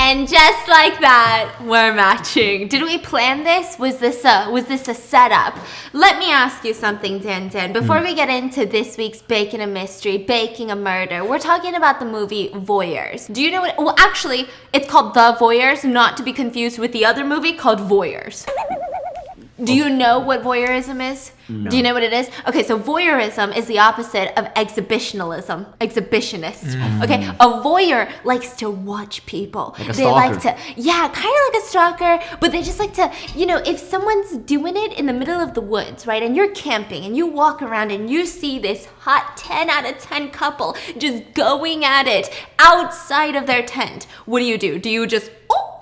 And just like that, we're matching. Did we plan this? Was this a setup? Let me ask you something, Dan. Before we get into this week's Baking a Mystery, Baking a Murder, we're talking about the movie Voyeurs. Do you know what? Well, actually, it's called The Voyeurs, not to be confused with the other movie called Voyeurs. Do you know what voyeurism is? No. Do you know what it is? Okay, so voyeurism is the opposite of exhibitionism. Exhibitionist. Okay, a voyeur likes to watch people. Like a they stalker. like to, yeah, kind of like a stalker, but they just like to, if someone's doing it in the middle of the woods, right, and you're camping and you walk around and you see this hot 10 out of 10 couple just going at it outside of their tent, what do? Do you just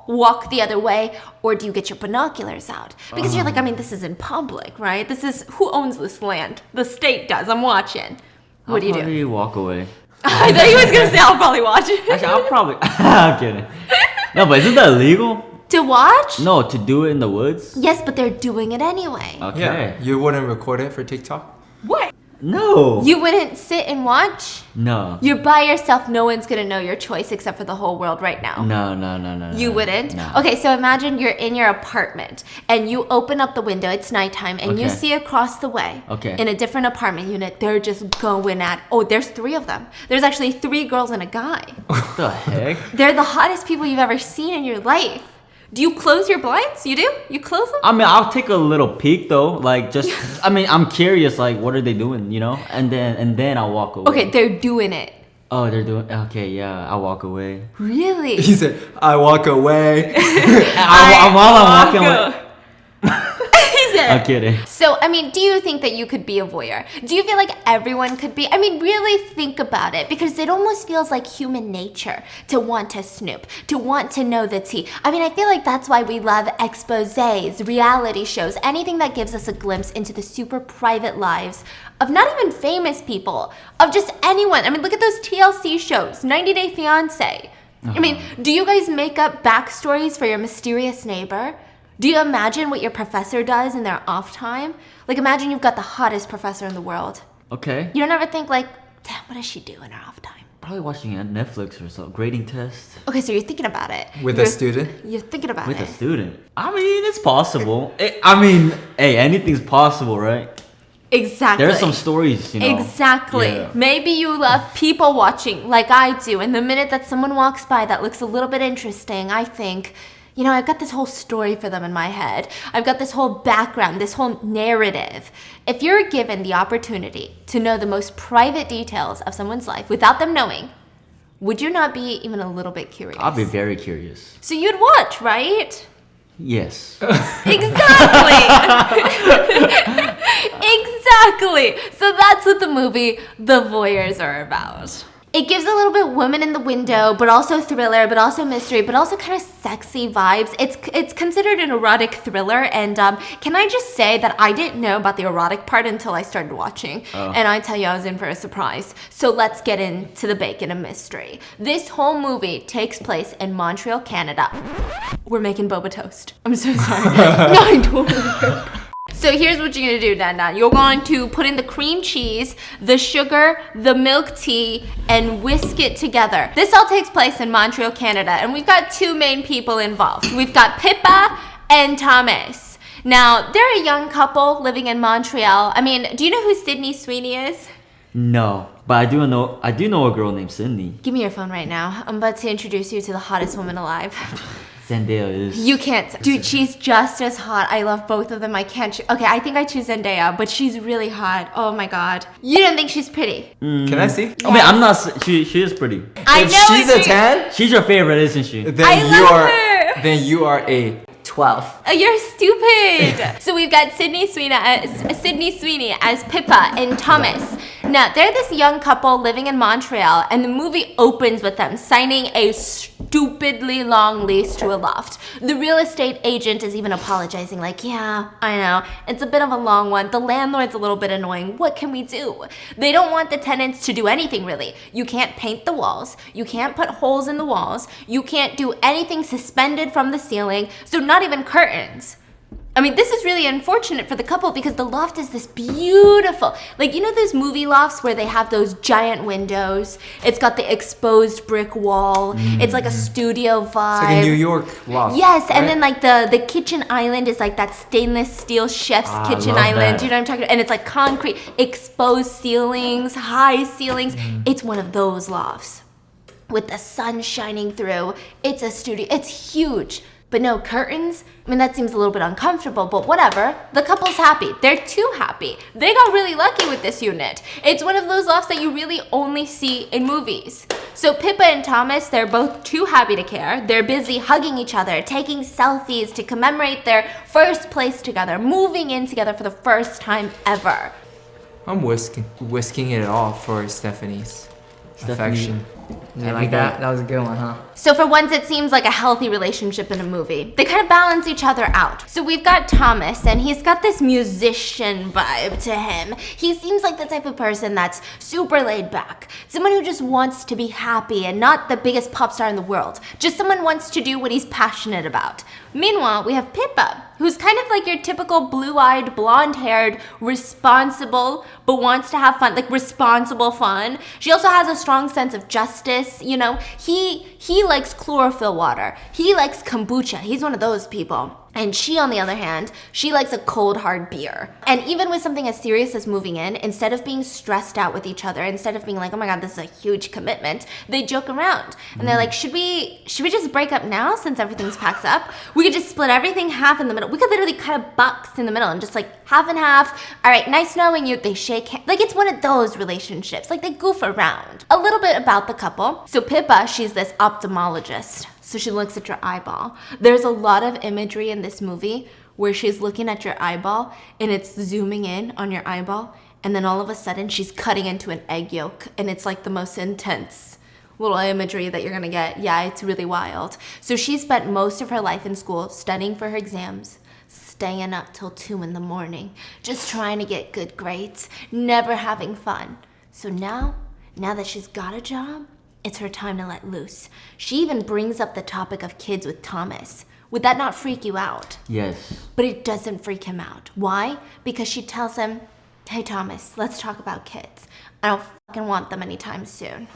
walk the other way, or do you get your binoculars out? Because you're like, this is in public, right? This is, who owns this land? The state does. I'm watching. What do you do? I'll probably walk away. I thought he was going to say, I'll probably watch it. Actually, I'll probably... I'm kidding. No, but isn't that illegal? To watch? No, to do it in the woods? Yes, but they're doing it anyway. Okay. Yeah, you wouldn't record it for TikTok? What? No. You wouldn't sit and watch? No. You're by yourself. No one's going to know your choice except for the whole world right now. No. You wouldn't? No. Okay, so imagine you're in your apartment and you open up the window. It's nighttime and you see across the way in a different apartment unit, they're just going at, there's 3 of them. There's actually 3 girls and a guy. What the heck? They're the hottest people you've ever seen in your life. Do you close your blinds? You do? You close them? I'll take a little peek though. Like I'm curious, like what are they doing, And then I'll walk away. Okay, they're doing it. Oh, they're doing, okay, yeah, I'll walk away. Really? He said, I walk away. While I'm walking away. I'm kidding. So, do you think that you could be a voyeur? Do you feel like everyone could be? Really think about it, because it almost feels like human nature to want to snoop, to want to know the tea. I feel like that's why we love exposés, reality shows, anything that gives us a glimpse into the super private lives of not even famous people, of just anyone. Look at those TLC shows, 90 Day Fiancé. Do you guys make up backstories for your mysterious neighbor? Do you imagine what your professor does in their off time? Like, imagine you've got the hottest professor in the world. Okay. You don't ever think, like, damn, what does she do in her off time? Probably watching a Netflix or so, grading test. Okay, so you're thinking about it. With a student? You're thinking about it. With a student? It's possible. Hey, anything's possible, right? Exactly. There's some stories, Exactly. Yeah. Maybe you love people watching like I do, and the minute that someone walks by that looks a little bit interesting, I think, I've got this whole story for them in my head. I've got this whole background, this whole narrative. If you're given the opportunity to know the most private details of someone's life without them knowing, would you not be even a little bit curious? I'll be very curious. So you'd watch, right? Yes. Exactly. Exactly. So that's what the movie The Voyeurs are about. It gives a little bit woman in the window, but also thriller, but also mystery, but also kind of sexy vibes. It's considered an erotic thriller, and can I just say that I didn't know about the erotic part until I started watching, and I tell you, I was in for a surprise. So let's get into the Baking a Mystery. This whole movie takes place in Montreal, Canada. We're making boba toast. I'm so sorry. No, I totally. So here's what you're gonna do, Dana. You're going to put in the cream cheese, the sugar, the milk tea, and whisk it together. This all takes place in Montreal, Canada, and we've got 2 main people involved. We've got Pippa and Thomas. Now, they're a young couple living in Montreal. Do you know who Sydney Sweeney is? No, but I do know a girl named Sydney. Give me your phone right now. I'm about to introduce you to the hottest woman alive. Zendaya is. You can't. Dude, she's just as hot. I love both of them. I can't okay, I think I choose Zendaya, but she's really hot. Oh my god. You don't think she's pretty? Can I see? Yes. I'm not. She is pretty. I if know she's a 10, she's your favorite, isn't she? Then you are a 12. Oh, you're stupid. So we've got Sydney Sweeney as Pippa and Thomas. Now, they're this young couple living in Montreal, and the movie opens with them signing a stupidly long lease to a loft. The real estate agent is even apologizing, like, yeah, I know, it's a bit of a long one. The landlord's a little bit annoying. What can we do? They don't want the tenants to do anything, really. You can't paint the walls. You can't put holes in the walls. You can't do anything suspended from the ceiling. So not even curtains. I mean, this is really unfortunate for the couple because the loft is this beautiful, like, you know those movie lofts where they have those giant windows? It's got the exposed brick wall. It's like a studio vibe. It's like a New York loft. Yes, right? and then like the kitchen island is like that stainless steel chef's kitchen island. That. You know what I'm talking about? And it's like concrete, exposed ceilings, high ceilings. It's one of those lofts with the sun shining through. It's a studio. It's huge. But no curtains? I mean, that seems a little bit uncomfortable, but whatever. The couple's happy. They're too happy. They got really lucky with this unit. It's one of those lofts that you really only see in movies. So Pippa and Thomas, they're both too happy to care. They're busy hugging each other, taking selfies to commemorate their first place together, moving in together for the first time ever. I'm whisking it off for Stephanie's affection. You like that? That was a good one, huh? So for once, it seems like a healthy relationship in a movie. They kind of balance each other out. So we've got Thomas, and he's got this musician vibe to him. He seems like the type of person that's super laid back. Someone who just wants to be happy and not the biggest pop star in the world. Just someone who wants to do what he's passionate about. Meanwhile, we have Pippa, who's kind of like your typical blue-eyed, blonde-haired, responsible, but wants to have fun, like responsible fun. She also has a strong sense of justice, you know. He likes chlorophyll water. He likes kombucha. He's one of those people. And she, on the other hand, she likes a cold, hard beer. And even with something as serious as moving in, instead of being stressed out with each other, instead of being like, oh my God, this is a huge commitment, they joke around. And they're like, should we just break up now since everything's packed up? We could just split everything half in the middle. We could literally cut a box in the middle and just like half and half. All right, nice knowing you. They shake hands. Like it's one of those relationships. Like they goof around. A little bit about the couple. So Pippa, she's this ophthalmologist. So she looks at your eyeball. There's a lot of imagery in this movie where she's looking at your eyeball and it's zooming in on your eyeball. And then all of a sudden she's cutting into an egg yolk. And it's like the most intense little imagery that you're gonna get. Yeah, it's really wild. So she spent most of her life in school studying for her exams, staying up till 2 a.m, just trying to get good grades, never having fun. So now that she's got a job, it's her time to let loose. She even brings up the topic of kids with Thomas. Would that not freak you out? Yes. But it doesn't freak him out. Why? Because she tells him, hey Thomas, let's talk about kids. I don't fucking want them anytime soon.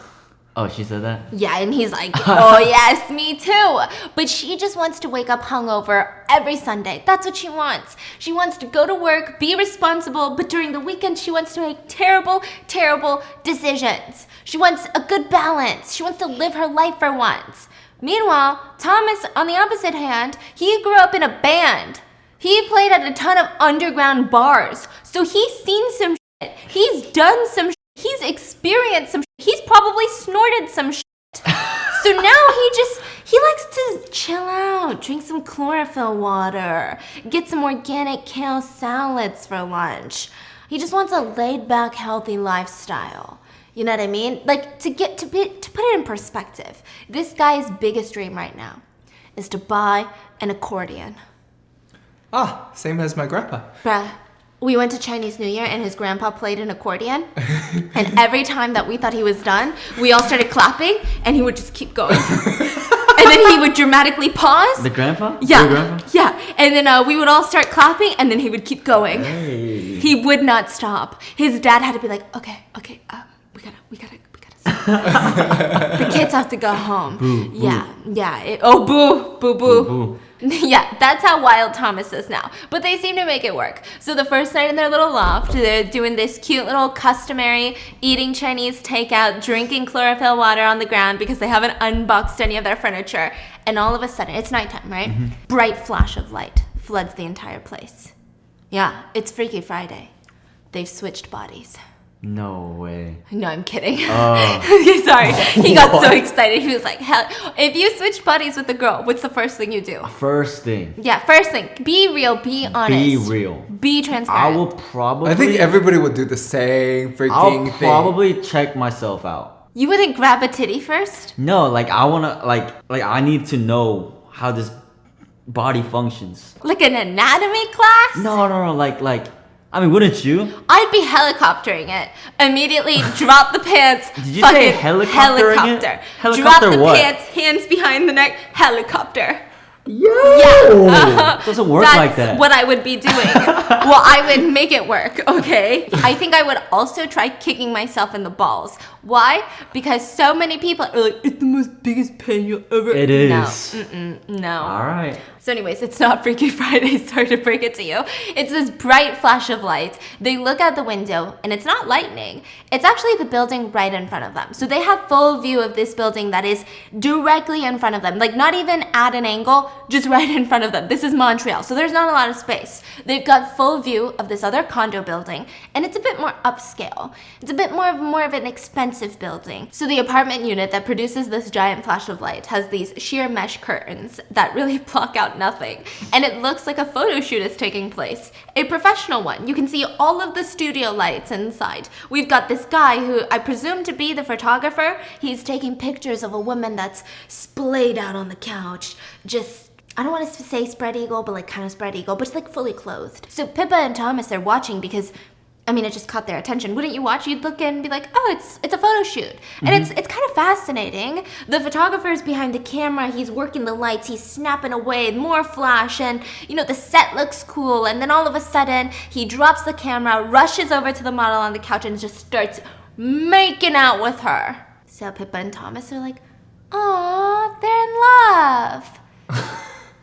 Oh, she said that? Yeah, and he's like, oh yes, me too. But she just wants to wake up hungover every Sunday. That's what she wants. She wants to go to work, be responsible, but during the weekend she wants to make terrible, terrible decisions. She wants a good balance. She wants to live her life for once. Meanwhile, Thomas, on the opposite hand, he grew up in a band. He played at a ton of underground bars. So he's seen some shit. He's done some shit. He's experienced some shit. He's probably snorted some shit. So now he likes to chill out, drink some chlorophyll water, get some organic kale salads for lunch. He just wants a laid-back, healthy lifestyle. You know what I mean? Like, to put it in perspective, this guy's biggest dream right now is to buy an accordion. Ah, same as my grandpa. Bruh, we went to Chinese New Year and his grandpa played an accordion. And every time that we thought he was done, we all started clapping and he would just keep going. And then he would dramatically pause. The grandpa? Yeah. Your grandpa? Yeah. And then we would all start clapping and then he would keep going. Hey. He would not stop. His dad had to be like, okay, we gotta stop. The kids have to go home. Boo, yeah. Boo, boo, boo. Boo, boo. Yeah, that's how wild Thomas is now. But they seem to make it work. So the first night in their little loft, they're doing this cute little customary eating Chinese takeout, drinking chlorophyll water on the ground because they haven't unboxed any of their furniture. And all of a sudden, it's nighttime, right? Mm-hmm. Bright flash of light floods the entire place. Yeah, it's Freaky Friday. They've switched bodies. No way. No, I'm kidding. Oh. Sorry. He got so excited. He was like, hell, if you switch bodies with a girl, what's the first thing you do? First thing. Yeah, first thing. Be real. Be honest. Be real. Be transparent. I will probably... I think everybody would do the same freaking thing. I'll probably check myself out. You wouldn't grab a titty first? No, like I wanna... Like I need to know how this body functions. Like an anatomy class? No, like... I mean, wouldn't you? I'd be helicoptering it. Immediately drop the pants. Did you say helicoptering helicopter. it? Helicopter Drop the what? pants, hands behind the neck, helicopter. It doesn't work like that. That's what I would be doing. Well, I would make it work, okay? I think I would also try kicking myself in the balls. Why? Because so many people are like, it's the most biggest pain you'll ever... It is. No. All right. So anyways, it's not Freaky Friday, sorry to break it to you. It's this bright flash of light. They look out the window, and it's not lightning. It's actually the building right in front of them. So they have full view of this building that is directly in front of them. Like, not even at an angle, just right in front of them. This is Montreal, so there's not a lot of space. They've got full view of this other condo building, and it's a bit more upscale. It's a bit more of an expensive building. So the apartment unit that produces this giant flash of light has these sheer mesh curtains that really block out nothing. And it looks like a photo shoot is taking place. A professional one. You can see all of the studio lights inside. We've got this guy who I presume to be the photographer. He's taking pictures of a woman that's splayed out on the couch. Just, I don't want to say spread eagle, but like kind of spread eagle, but it's like fully clothed. So Pippa and Thomas are watching because it just caught their attention. Wouldn't you watch? You'd look in and be like, oh, it's a photo shoot. And it's kind of fascinating. The photographer's behind the camera. He's working the lights. He's snapping away. More flash. And, the set looks cool. And then all of a sudden, he drops the camera, rushes over to the model on the couch, and just starts making out with her. So Pippa and Thomas are like, aw, they're in love.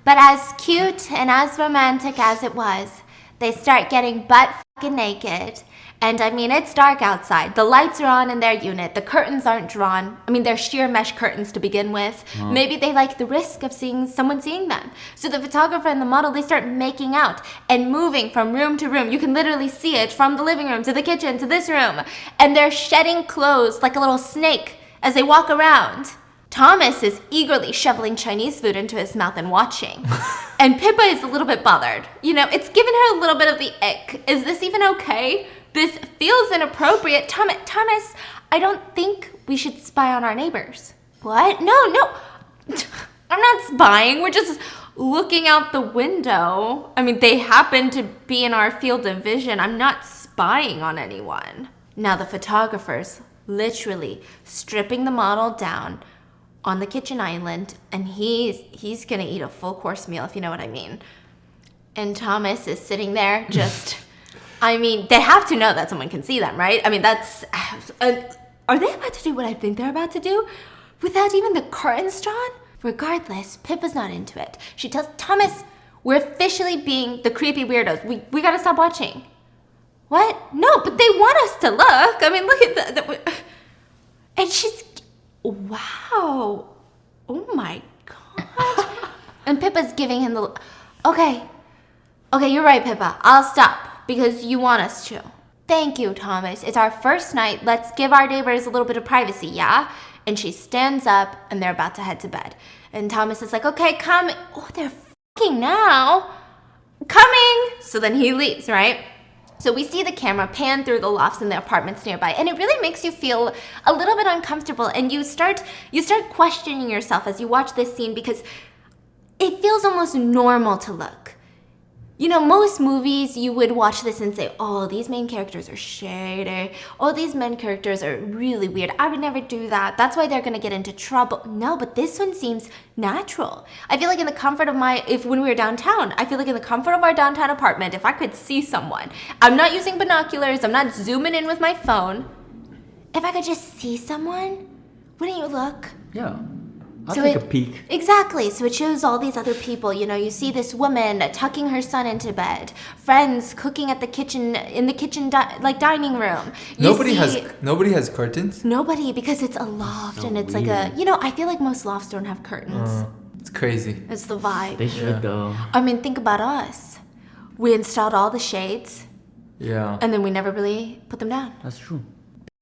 But as cute and as romantic as it was, they start getting butt fucking naked. And it's dark outside. The lights are on in their unit. The curtains aren't drawn. They're sheer mesh curtains to begin with. Maybe they like the risk of someone seeing them. So the photographer and the model, they start making out and moving from room to room. You can literally see it from the living room to the kitchen to this room. And they're shedding clothes like a little snake as they walk around. Thomas is eagerly shoveling Chinese food into his mouth and watching. And Pippa is a little bit bothered. It's given her a little bit of the ick. Is this even okay? This feels inappropriate. Thomas, I don't think we should spy on our neighbors. What? No. I'm not spying. We're just looking out the window. They happen to be in our field of vision. I'm not spying on anyone. Now the photographer's literally stripping the model down on the kitchen island, and he's gonna eat a full course meal, if you know what I mean. And Thomas is sitting there just, they have to know that someone can see them, right? Are they about to do what I think they're about to do without even the curtains drawn? Regardless, Pippa's not into it. She tells Thomas, we're officially being the creepy weirdos. We gotta stop watching. What? No, but they want us to look. Look at that. And she's, wow. Oh my God. And Pippa's giving him the, okay, you're right, Pippa. I'll stop because you want us to. Thank you, Thomas. It's our first night. Let's give our neighbors a little bit of privacy, yeah? And she stands up and they're about to head to bed. And Thomas is like, okay, come. Oh, they're fucking now. Coming. So then he leaves, right? So we see the camera pan through the lofts and the apartments nearby, and it really makes you feel a little bit uncomfortable, and you start questioning yourself as you watch this scene because it feels almost normal to look. Most movies you would watch this and say, oh, these main characters are shady. Oh, these main characters are really weird. I would never do that. That's why they're gonna get into trouble. No, but this one seems natural. I feel like in the comfort of when we were downtown, I feel like in the comfort of our downtown apartment, if I could see someone, I'm not using binoculars, I'm not zooming in with my phone. If I could just see someone, wouldn't you look? Yeah. I'll take a peek. Exactly. So it shows all these other people. You see this woman tucking her son into bed. Friends cooking in the kitchen dining room. Nobody has curtains? Nobody, because it's a loft and it's weird. I feel like most lofts don't have curtains. It's crazy. It's the vibe. They should though. Think about us. We installed all the shades. Yeah. And then we never really put them down. That's true.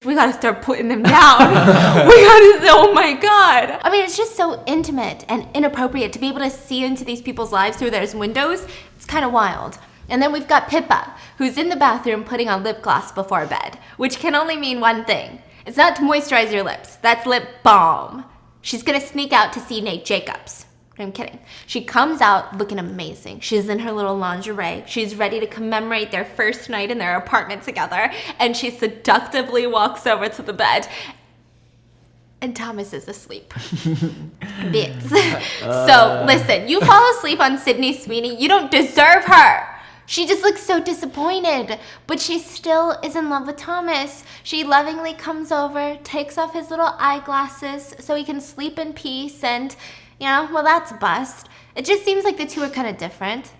We gotta start putting them down. Oh my God. It's just so intimate and inappropriate to be able to see into these people's lives through their windows. It's kind of wild. And then we've got Pippa, who's in the bathroom putting on lip gloss before bed, which can only mean one thing. It's not to moisturize your lips. That's lip balm. She's gonna sneak out to see Nate Jacobs. I'm kidding. She comes out looking amazing. She's in her little lingerie. She's ready to commemorate their first night in their apartment together. And she seductively walks over to the bed. And Thomas is asleep. Bits. So, listen, you fall asleep on Sydney Sweeney. You don't deserve her. She just looks so disappointed, but she still is in love with Thomas. She lovingly comes over, takes off his little eyeglasses so he can sleep in peace, and, you know, well, that's a bust. It just seems like the two are kind of different.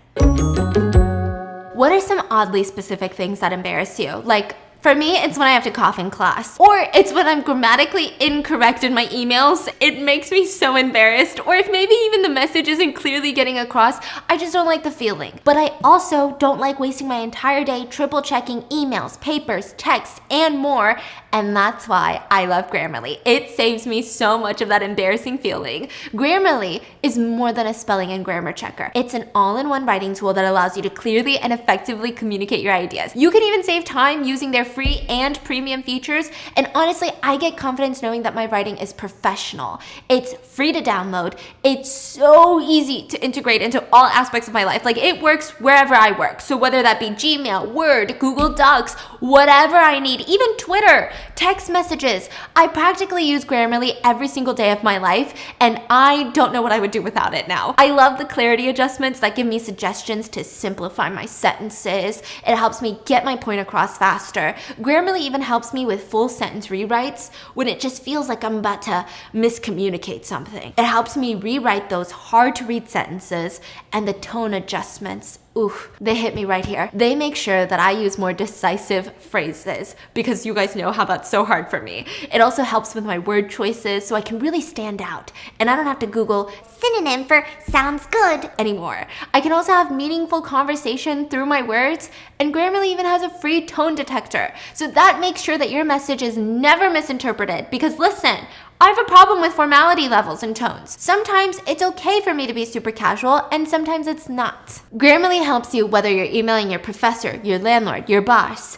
What are some oddly specific things that embarrass you? Like, for me, it's when I have to cough in class. Or it's when I'm grammatically incorrect in my emails. It makes me so embarrassed. Or if maybe even the message isn't clearly getting across, I just don't like the feeling. But I also don't like wasting my entire day triple checking emails, papers, texts, and more. And that's why I love Grammarly. It saves me so much of that embarrassing feeling. Grammarly is more than a spelling and grammar checker. It's an all-in-one writing tool that allows you to clearly and effectively communicate your ideas. You can even save time using their free and premium features. And honestly, I get confidence knowing that my writing is professional. It's free to download. It's so easy to integrate into all aspects of my life. Like, it works wherever I work. So whether that be Gmail, Word, Google Docs, whatever I need, even Twitter, text messages, I practically use Grammarly every single day of my life, and I don't know what I would do without it now. I love the clarity adjustments that give me suggestions to simplify my sentences. It helps me get my point across faster. Grammarly even helps me with full sentence rewrites when it just feels like I'm about to miscommunicate something. It helps me rewrite those hard to read sentences, and the tone adjustments, oof, they hit me right here. They make sure that I use more decisive phrases because you guys know how that's so hard for me. It also helps with my word choices so I can really stand out, and I don't have to Google synonym for sounds good anymore. I can also have meaningful conversation through my words, and Grammarly even has a free tone detector. So that makes sure that your message is never misinterpreted, because listen, I have a problem with formality levels and tones. Sometimes it's okay for me to be super casual, and sometimes it's not. Grammarly helps you whether you're emailing your professor, your landlord, your boss,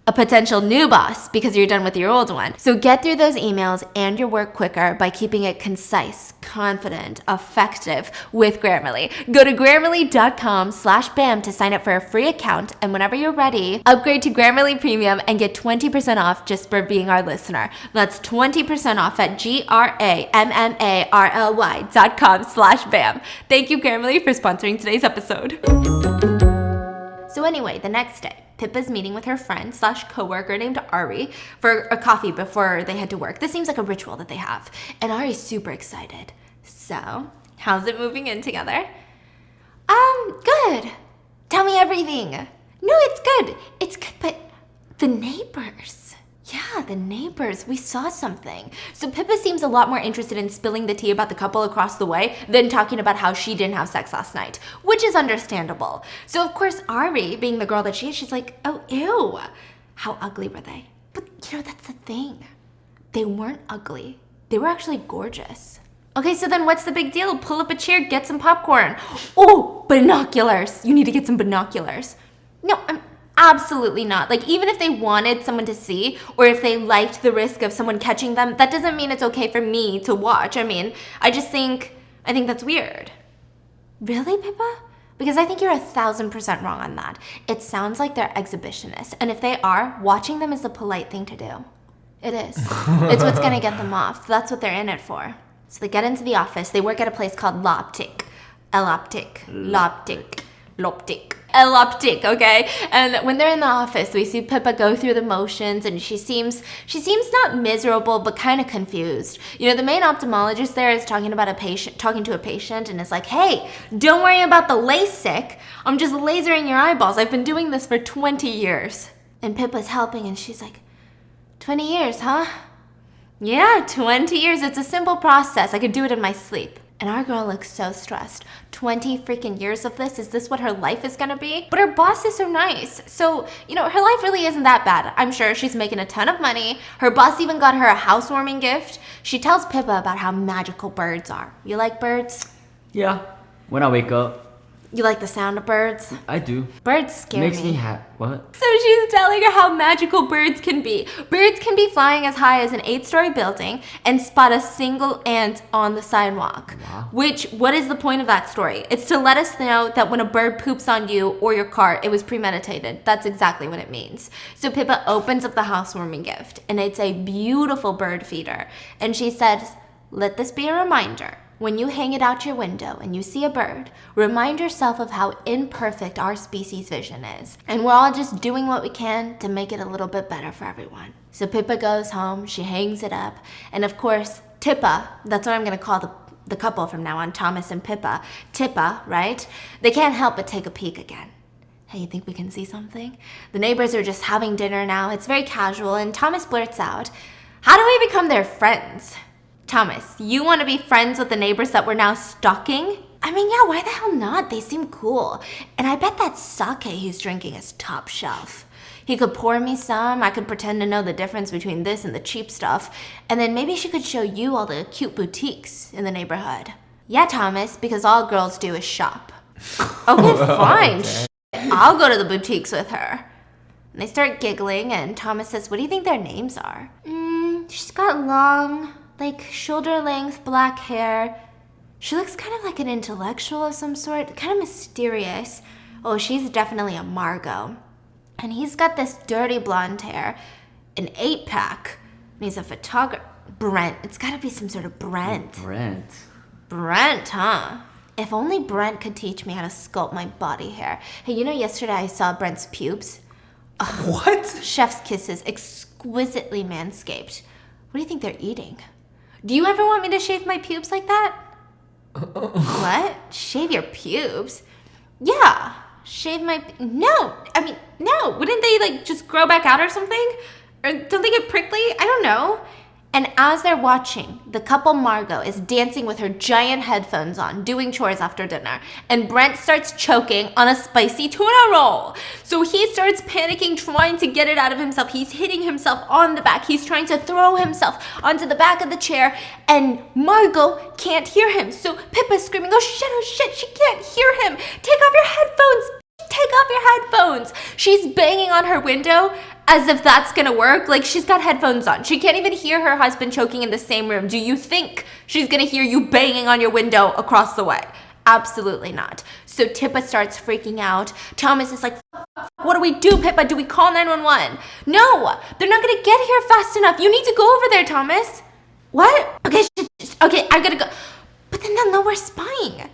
a potential new boss because you're done with your old one. So get through those emails and your work quicker by keeping it concise, confident, effective with Grammarly. Go to Grammarly.com/BAM to sign up for a free account, and whenever you're ready, upgrade to Grammarly Premium and get 20% off just for being our listener. That's 20% off at GRAMMARLY.com/BAM. Thank you, Grammarly, for sponsoring today's episode. So anyway, the next day, Pippa's meeting with her friend / coworker named Ari for a coffee before they head to work. This seems like a ritual that they have. And Ari's super excited. So, how's it moving in together? Good. Tell me everything. No, it's good. It's good, but the neighbors. Yeah, the neighbors. We saw something. So Pippa seems a lot more interested in spilling the tea about the couple across the way than talking about how she didn't have sex last night, which is understandable. So of course, Ari, being the girl that she is, she's like, oh, ew. How ugly were they? But you know, that's the thing. They weren't ugly. They were actually gorgeous. Okay, so then what's the big deal? Pull up a chair, get some popcorn. Oh, binoculars. You need to get some binoculars. No, absolutely not. Like, even if they wanted someone to see, or if they liked the risk of someone catching them, that doesn't mean it's okay for me to watch. I mean, I think that's weird. Really, Pippa? Because I think you're 1,000% wrong on that. It sounds like they're exhibitionists, and if they are, watching them is the polite thing to do. It is. It's what's gonna get them off. That's what they're in it for. So they get into the office. They work at a place called Loptic, okay? And when they're in the office, we see Pippa go through the motions, and she seems not miserable, but kind of confused. You know, the main ophthalmologist there is talking to a patient, and is like, hey, don't worry about the LASIK. I'm just lasering your eyeballs. I've been doing this for 20 years. And Pippa's helping, and she's like, 20 years, huh? Yeah, 20 years. It's a simple process. I could do it in my sleep. And our girl looks so stressed. 20 freaking years of this? Is this what her life is gonna be? But her boss is so nice. So, you know, her life really isn't that bad. I'm sure she's making a ton of money. Her boss even got her a housewarming gift. She tells Pippa about how magical birds are. You like birds? Yeah, when I wake up. You like the sound of birds? I do. Birds scare Makes me what? So she's telling her how magical birds can be. Birds can be flying as high as an 8-story building and spot a single ant on the sidewalk. Wow. What is the point of that story? It's to let us know that when a bird poops on you or your car, it was premeditated. That's exactly what it means. So Pippa opens up the housewarming gift, and it's a beautiful bird feeder. And she says, let this be a reminder. When you hang it out your window and you see a bird, remind yourself of how imperfect our species' vision is. And we're all just doing what we can to make it a little bit better for everyone. So Pippa goes home, she hangs it up, and of course, Tippa, that's what I'm gonna call the couple from now on, Thomas and Pippa. Tippa, right? They can't help but take a peek again. Hey, you think we can see something? The neighbors are just having dinner now. It's very casual, and Thomas blurts out, how do we become their friends? Thomas, you want to be friends with the neighbors that we're now stalking? I mean, yeah, why the hell not? They seem cool. And I bet that sake he's drinking is top shelf. He could pour me some, I could pretend to know the difference between this and the cheap stuff, and then maybe she could show you all the cute boutiques in the neighborhood. Yeah, Thomas, because all girls do is shop. Okay, fine. I'll go to the boutiques with her. And they start giggling, and Thomas says, what do you think their names are? She's got long, like shoulder-length black hair. She looks kind of like an intellectual of some sort, kind of mysterious. Oh, she's definitely a Margot. And he's got this dirty blonde hair, an 8-pack, and he's a photographer. Brent. It's gotta be some sort of Brent. Brent, huh? If only Brent could teach me how to sculpt my body hair. Hey, you know yesterday I saw Brent's pubes? What? Chef's kisses, exquisitely manscaped. What do you think they're eating? Do you ever want me to shave my pubes like that? What? Shave your pubes? Yeah. Shave my... No. Wouldn't they, like, just grow back out or something? Or don't they get prickly? I don't know. And as they're watching, the couple Margot is dancing with her giant headphones on, doing chores after dinner. And Brent starts choking on a spicy tuna roll. So he starts panicking, trying to get it out of himself. He's hitting himself on the back. He's trying to throw himself onto the back of the chair. And Margot can't hear him. So Pippa's screaming, oh shit, she can't hear him. Take off your headphones. Take off your headphones. She's banging on her window as if that's gonna work. Like, she's got headphones on. She can't even hear her husband choking in the same room. Do you think she's gonna hear you banging on your window across the way? Absolutely not. So Tippa starts freaking out. Thomas is like, what do we do, Pippa? Do we call 911? No, they're not gonna get here fast enough. You need to go over there, Thomas. What? Okay, I gotta go. But then they'll know we're spying.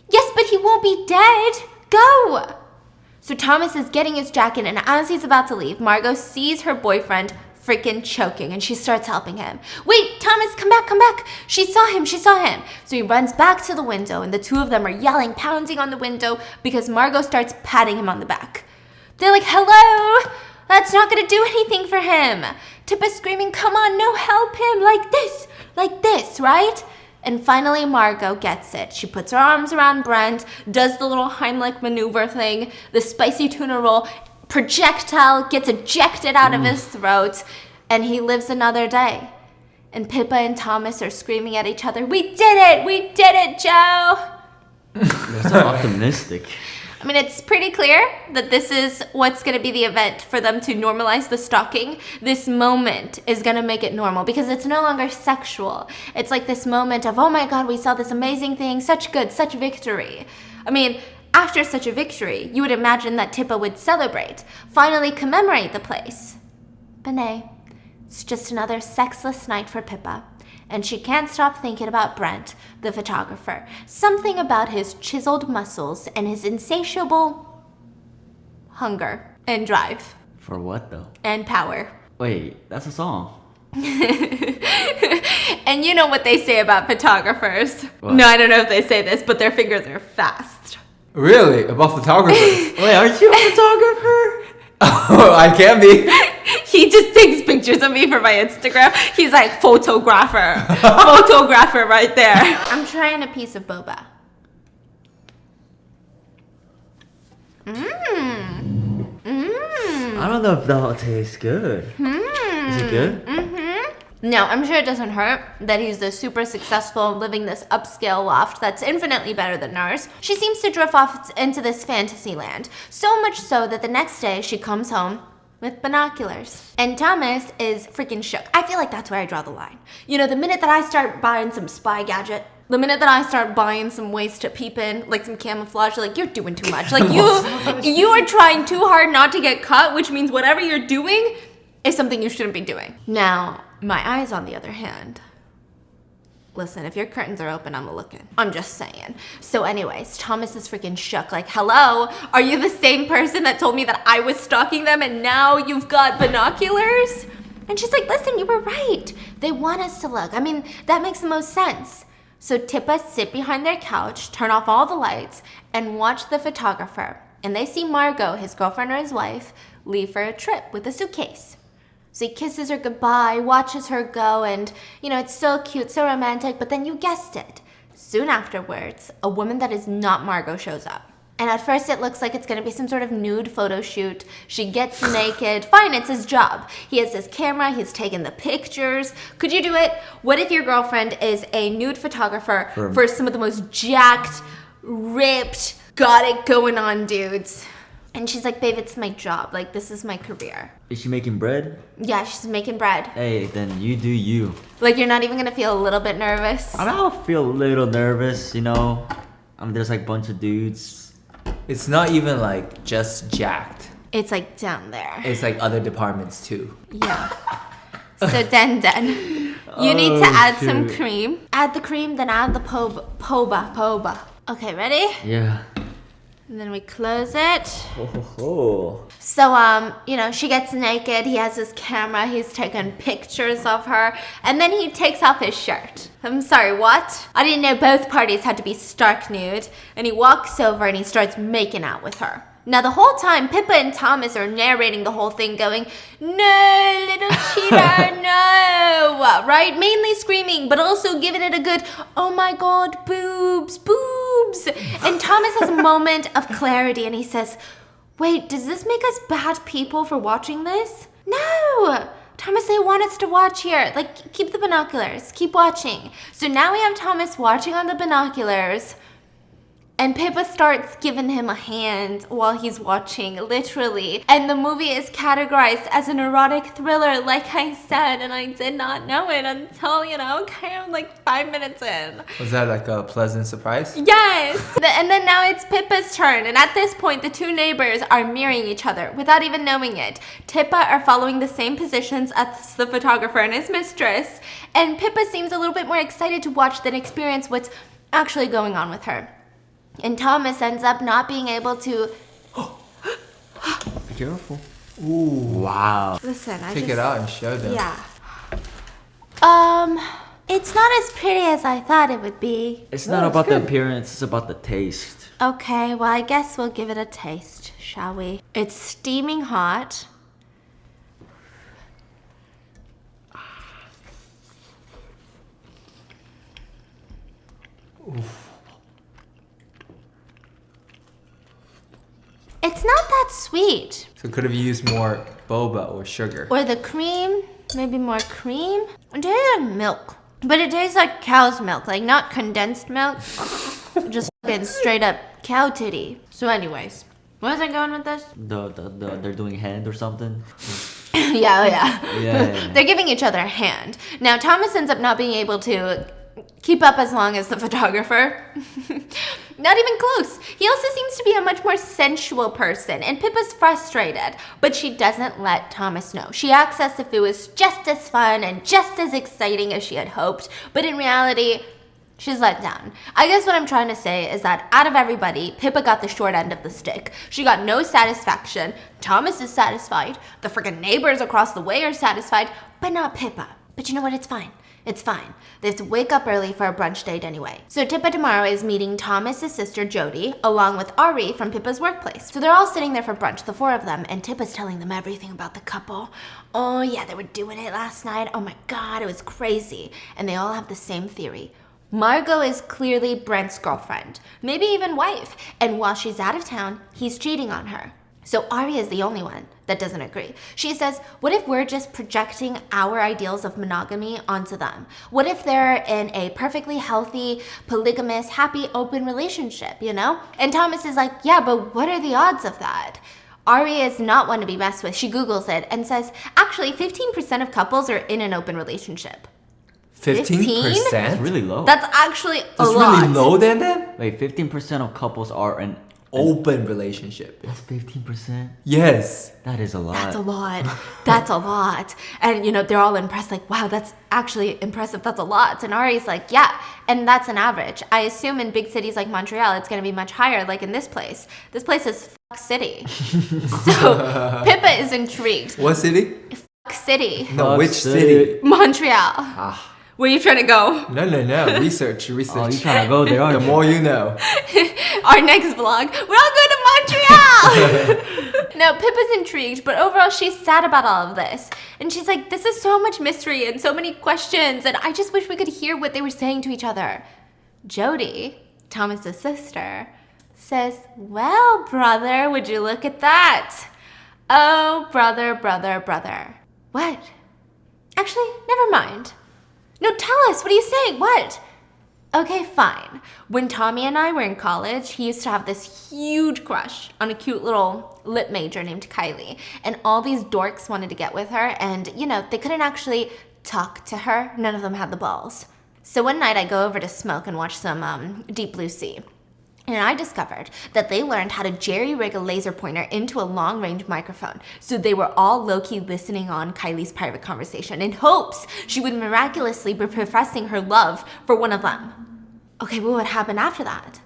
Yes, but he won't be dead. Go. So Thomas is getting his jacket, and as he's about to leave, Margot sees her boyfriend freaking choking, and she starts helping him. Wait, Thomas, come back. She saw him. So he runs back to the window, and the two of them are yelling, pounding on the window, because Margot starts patting him on the back. They're like, hello, that's not gonna do anything for him. Tippa's screaming, come on, no, help him, like this, right? And finally, Margot gets it. She puts her arms around Brent, does the little Heimlich maneuver thing, the spicy tuna roll, projectile gets ejected out of his throat, and he lives another day. And Pippa and Thomas are screaming at each other, we did it, Joe! You're so optimistic. I mean, it's pretty clear that this is what's going to be the event for them to normalize the stalking. This moment is going to make it normal because it's no longer sexual. It's like this moment of, oh my God, we saw this amazing thing, such good, such victory. I mean, after such a victory, you would imagine that Tippa would celebrate, finally commemorate the place. But nay, it's just another sexless night for Pippa. And she can't stop thinking about Brent, the photographer. Something about his chiseled muscles and his insatiable hunger and drive. For what, though? And power. Wait, that's a song. And you know what they say about photographers. What? No, I don't know if they say this, but their fingers are fast. Really? About photographers? Wait, aren't you a photographer? Oh, I can be. He just takes pictures of me for my Instagram. He's like, photographer. Photographer right there. I'm trying a piece of boba. I don't know if that'll taste good. Is it good? Now, I'm sure it doesn't hurt that he's this super successful, living this upscale loft that's infinitely better than ours. She seems to drift off into this fantasy land, so much so that the next day she comes home with binoculars. And Thomas is freaking shook. I feel like that's where I draw the line. You know, the minute that I start buying some spy gadget, the minute that I start buying some ways to peep in, like some camouflage, like, you're doing too much. Like, you are trying too hard not to get caught, which means whatever you're doing is something you shouldn't be doing. Now, my eyes, on the other hand, listen, if your curtains are open, I'm looking. I'm just saying. So anyways, Thomas is freaking shook. Like, hello? Are you the same person that told me that I was stalking them and now you've got binoculars? And she's like, listen, you were right. They want us to look. I mean, that makes the most sense. So Pippa sit behind their couch, turn off all the lights, and watch the photographer. And they see Margot, his girlfriend or his wife, leave for a trip with a suitcase. So he kisses her goodbye, watches her go, and, you know, it's so cute, so romantic, but then you guessed it. Soon afterwards, a woman that is not Margot shows up. And at first it looks like it's gonna be some sort of nude photo shoot. She gets naked. Fine, it's his job. He has his camera, he's taking the pictures. Could you do it? What if your girlfriend is a nude photographer for some of the most jacked, ripped, got it going on dudes? And she's like, babe, it's my job. Like, this is my career. Is she making bread? Yeah, she's making bread. Hey, then you do you. Like, you're not even gonna feel a little bit nervous? I mean, I'll feel a little nervous, you know. There's like a bunch of dudes. It's not even like just jacked. It's like down there. It's like other departments too. Yeah. So then, you need to add some cream. Add the cream, then add the poba. Okay, ready? Yeah. And then we close it. Oh. So, you know, she gets naked. He has his camera. He's taking pictures of her. And then he takes off his shirt. I'm sorry, what? I didn't know both parties had to be stark nude. And he walks over and he starts making out with her. Now, the whole time, Pippa and Thomas are narrating the whole thing going, no, little cheater, no, right? Mainly screaming, but also giving it a good, oh my God, boobs. And Thomas has a moment of clarity and he says, wait, does this make us bad people for watching this? No! Thomas, they want us to watch here. Like, keep the binoculars, keep watching. So now we have Thomas watching on the binoculars. And Pippa starts giving him a hand while he's watching, literally. And the movie is categorized as an erotic thriller, like I said, and I did not know it until, you know, kind of like 5 minutes in. Was that like a pleasant surprise? Yes! And then now it's Pippa's turn, and at this point, the two neighbors are mirroring each other without even knowing it. Pippa are following the same positions as the photographer and his mistress, and Pippa seems a little bit more excited to watch than experience what's actually going on with her. And Thomas ends up not being able to... Be careful. Ooh. Wow. Listen, Take it out and show them. Yeah. It's not as pretty as I thought it would be. It's not about the appearance, it's about the taste. Okay, well, I guess we'll give it a taste, shall we? It's steaming hot. Oof. It's not that sweet. So could have used more boba or sugar. Or the cream, maybe more cream. It tastes like milk, but it tastes like cow's milk, like not condensed milk, just fucking straight up cow titty. So anyways, where was I going with this? They're doing hand or something. Yeah. They're giving each other a hand. Now Thomas ends up not being able to keep up as long as the photographer. Not even close. He also seems to be a much more sensual person, and Pippa's frustrated, but she doesn't let Thomas know. She acts as if it was just as fun and just as exciting as she had hoped, but in reality, she's let down. I guess what I'm trying to say is that out of everybody, Pippa got the short end of the stick. She got no satisfaction. Thomas is satisfied. The freaking neighbors across the way are satisfied, but not Pippa. But you know what? It's fine. It's fine. They have to wake up early for a brunch date anyway. So Pippa tomorrow is meeting Thomas's sister Jody, along with Ari from Pippa's workplace. So they're all sitting there for brunch, the four of them, and Pippa's telling them everything about the couple. Oh yeah, they were doing it last night. Oh my God, it was crazy. And they all have the same theory. Margot is clearly Brent's girlfriend, maybe even wife. And while she's out of town, he's cheating on her. So Ari is the only one that doesn't agree. She says, what if we're just projecting our ideals of monogamy onto them? What if they're in a perfectly healthy, polygamous, happy, open relationship, you know? And Thomas is like, yeah, but what are the odds of that? Ari is not one to be messed with. She Googles it and says, actually, 15% of couples are in an open relationship. 15%? That's really low. That's actually a That's lot. really low then? Wait, 15% of couples are in Open relationship. That's 15%? Yes. That is a lot. That's a lot. That's a lot. And, you know, they're all impressed, like, wow, that's actually impressive. That's a lot. And Ari's like, yeah, and that's an average. I assume in big cities like Montreal, it's going to be much higher, like in this place. This place is fuck city. So Pippa is intrigued. What city? Fuck city. No, Fuck which city. city? Montreal. Ah. Where are you trying to go? No. Research. Oh, you trying to go there, The aren't you? more you know. Our next vlog, we're all going to Montreal. No, Pippa's intrigued, but overall she's sad about all of this. And she's like, this is so much mystery and so many questions, and I just wish we could hear what they were saying to each other. Jody, Thomas's sister, says, well, brother, would you look at that? Oh, brother. What? Actually, never mind. No, tell us. What are you saying? What? Okay, fine. When Tommy and I were in college, he used to have this huge crush on a cute little lit major named Kylie. And all these dorks wanted to get with her, and, you know, they couldn't actually talk to her. None of them had the balls. So one night I go over to smoke and watch some Deep Blue Sea. And I discovered that they learned how to jerry-rig a laser pointer into a long-range microphone. So they were all low-key listening on Kylie's private conversation in hopes she would miraculously be professing her love for one of them. Okay, well, what happened after that?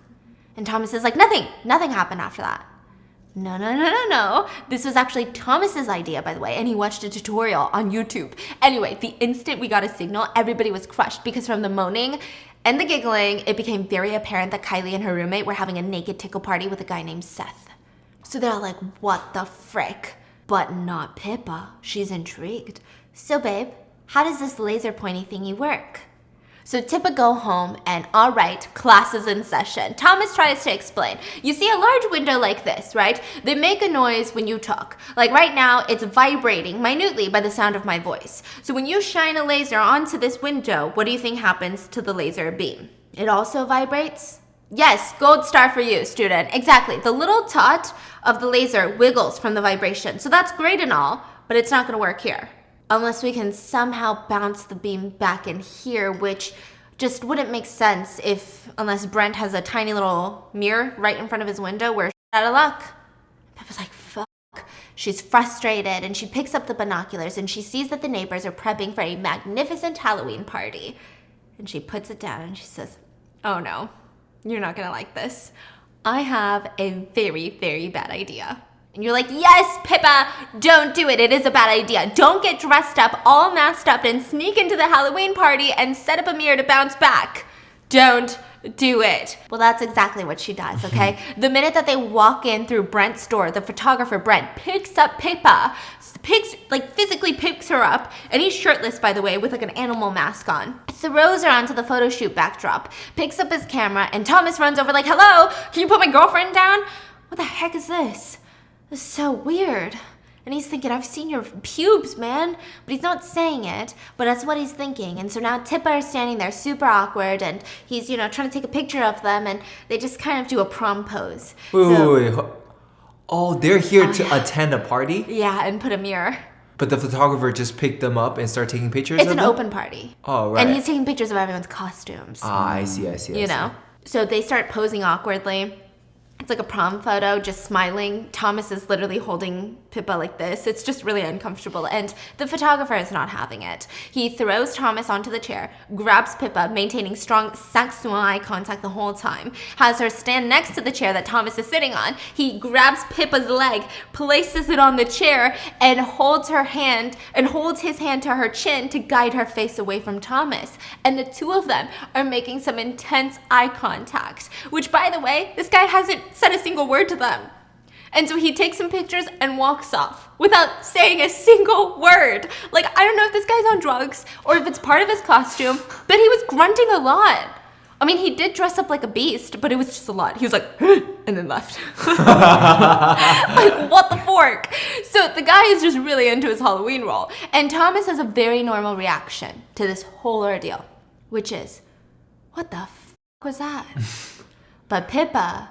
And Thomas is like, nothing happened after that. No. This was actually Thomas's idea, by the way, and he watched a tutorial on YouTube. Anyway, the instant we got a signal, everybody was crushed because from the moaning and the giggling, it became very apparent that Kylie and her roommate were having a naked tickle party with a guy named Seth. So they're all like, what the frick? But not Pippa. She's intrigued. So babe, how does this laser pointy thingy work? So Pippa go home and all right, class is in session. Thomas tries to explain. You see a large window like this, right? They make a noise when you talk. Like right now, it's vibrating minutely by the sound of my voice. So when you shine a laser onto this window, what do you think happens to the laser beam? It also vibrates? Yes, gold star for you, student. Exactly. The little dot of the laser wiggles from the vibration. So that's great and all, but it's not gonna work here. Unless we can somehow bounce the beam back in here, which just wouldn't make sense unless Brent has a tiny little mirror right in front of his window. We're out of luck. Pippa's like, fuck. She's frustrated and she picks up the binoculars and she sees that the neighbors are prepping for a magnificent Halloween party. And she puts it down and she says, oh no, you're not gonna like this. I have a very, very bad idea. And you're like, yes, Pippa, don't do it. It is a bad idea. Don't get dressed up, all masked up, and sneak into the Halloween party and set up a mirror to bounce back. Don't do it. Well, that's exactly what she does, okay? The minute that they walk in through Brent's door, the photographer, Brent, picks up Pippa, physically picks her up, and he's shirtless, by the way, with like an animal mask on, throws her onto the photo shoot backdrop, picks up his camera, and Thomas runs over like, hello, can you put my girlfriend down? What the heck is this? This is so weird. And he's thinking, I've seen your pubes, man. But he's not saying it, but that's what he's thinking. And so now Pippa is standing there super awkward, and he's, trying to take a picture of them, and they just kind of do a prom pose. Wait. Oh, they're here to attend a party? Yeah, and put a mirror. But the photographer just picked them up and started taking pictures It's of an them? open party. Oh, right. And he's taking pictures of everyone's costumes. Ah, I see. You know? So they start posing awkwardly. It's like a prom photo, just smiling. Thomas is literally holding Pippa like this. It's just really uncomfortable, and the photographer is not having it. He throws Thomas onto the chair, grabs Pippa, maintaining strong sexual eye contact the whole time, has her stand next to the chair that Thomas is sitting on. He grabs Pippa's leg, places it on the chair, and holds his hand to her chin to guide her face away from Thomas. And the two of them are making some intense eye contact, which, by the way, this guy hasn't said a single word to them. And so he takes some pictures and walks off without saying a single word. Like, I don't know if this guy's on drugs or if it's part of his costume, but he was grunting a lot. I mean, he did dress up like a beast, but it was just a lot. He was like, and then left. Like, what the fork? So the guy is just really into his Halloween role. And Thomas has a very normal reaction to this whole ordeal, which is, what the was that? But Pippa,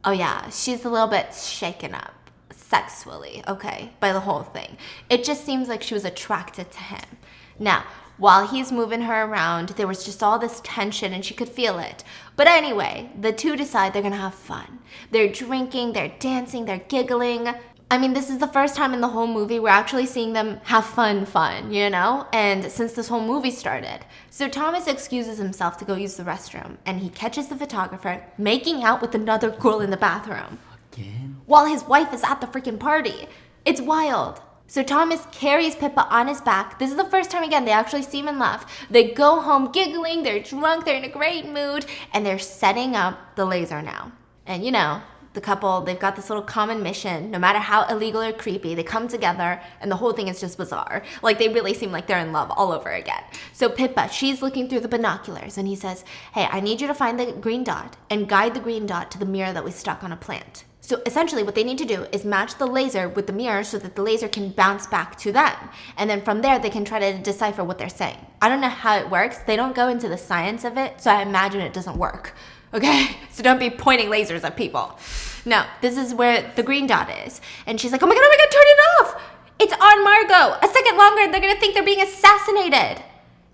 oh yeah, she's a little bit shaken up sexually, okay, by the whole thing. It just seems like she was attracted to him. Now, while he's moving her around, there was just all this tension and she could feel it. But anyway, the two decide they're gonna have fun. They're drinking, they're dancing, they're giggling. I mean, this is the first time in the whole movie we're actually seeing them have fun, you know? And since this whole movie started. So Thomas excuses himself to go use the restroom and he catches the photographer making out with another girl in the bathroom. Again? While his wife is at the freaking party. It's wild. So Thomas carries Pippa on his back. This is the first time, again, they actually see him and laugh. They go home giggling, they're drunk, they're in a great mood, and they're setting up the laser now. And you know, the couple, they've got this little common mission. No matter how illegal or creepy, they come together, and the whole thing is just bizarre. Like, they really seem like they're in love all over again. So Pippa, she's looking through the binoculars, and he says, hey, I need you to find the green dot and guide the green dot to the mirror that we stuck on a plant. So essentially what they need to do is match the laser with the mirror so that the laser can bounce back to them. And then from there, they can try to decipher what they're saying. I don't know how it works. They don't go into the science of it, so I imagine it doesn't work. Okay? So don't be pointing lasers at people. No, this is where the green dot is. And she's like, oh my God, turn it off. It's on Margot. A second longer, and they're going to think they're being assassinated.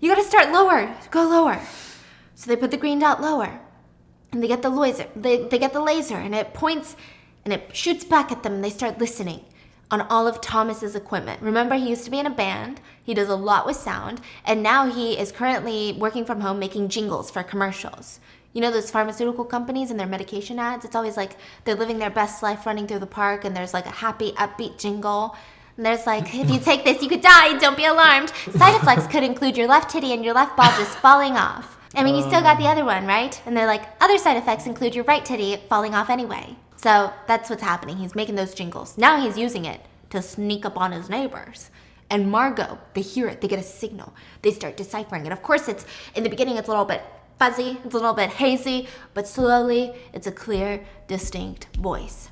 You got to start lower. Go lower. So they put the green dot lower. And they get the laser. They get the laser, and it points... and it shoots back at them and they start listening on all of Thomas's equipment. Remember, he used to be in a band. He does a lot with sound. And now he is currently working from home making jingles for commercials. You know those pharmaceutical companies and their medication ads? It's always like they're living their best life running through the park and there's like a happy, upbeat jingle. And there's like, if you take this, you could die. Don't be alarmed. Side effects could include your left titty and your left ball just falling off. I mean, you still got the other one, right? And they're like, other side effects include your right titty falling off anyway. So that's what's happening. He's making those jingles. Now he's using it to sneak up on his neighbors. And Margot, they hear it. They get a signal. They start deciphering it. Of course, it's in the beginning, it's a little bit fuzzy. It's a little bit hazy. But slowly, it's a clear, distinct voice.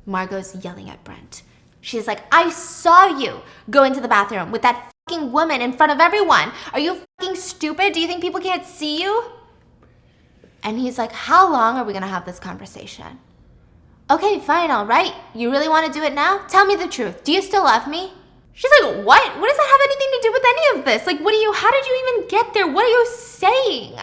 Margot's yelling at Brent. She's like, I saw you go into the bathroom with that fucking woman in front of everyone. Are you fucking stupid? Do you think people can't see you? And he's like, how long are we going to have this conversation? Okay, fine, all right. You really want to do it now? Tell me the truth. Do you still love me? She's like, what? What does that have anything to do with any of this? Like, how did you even get there? What are you saying?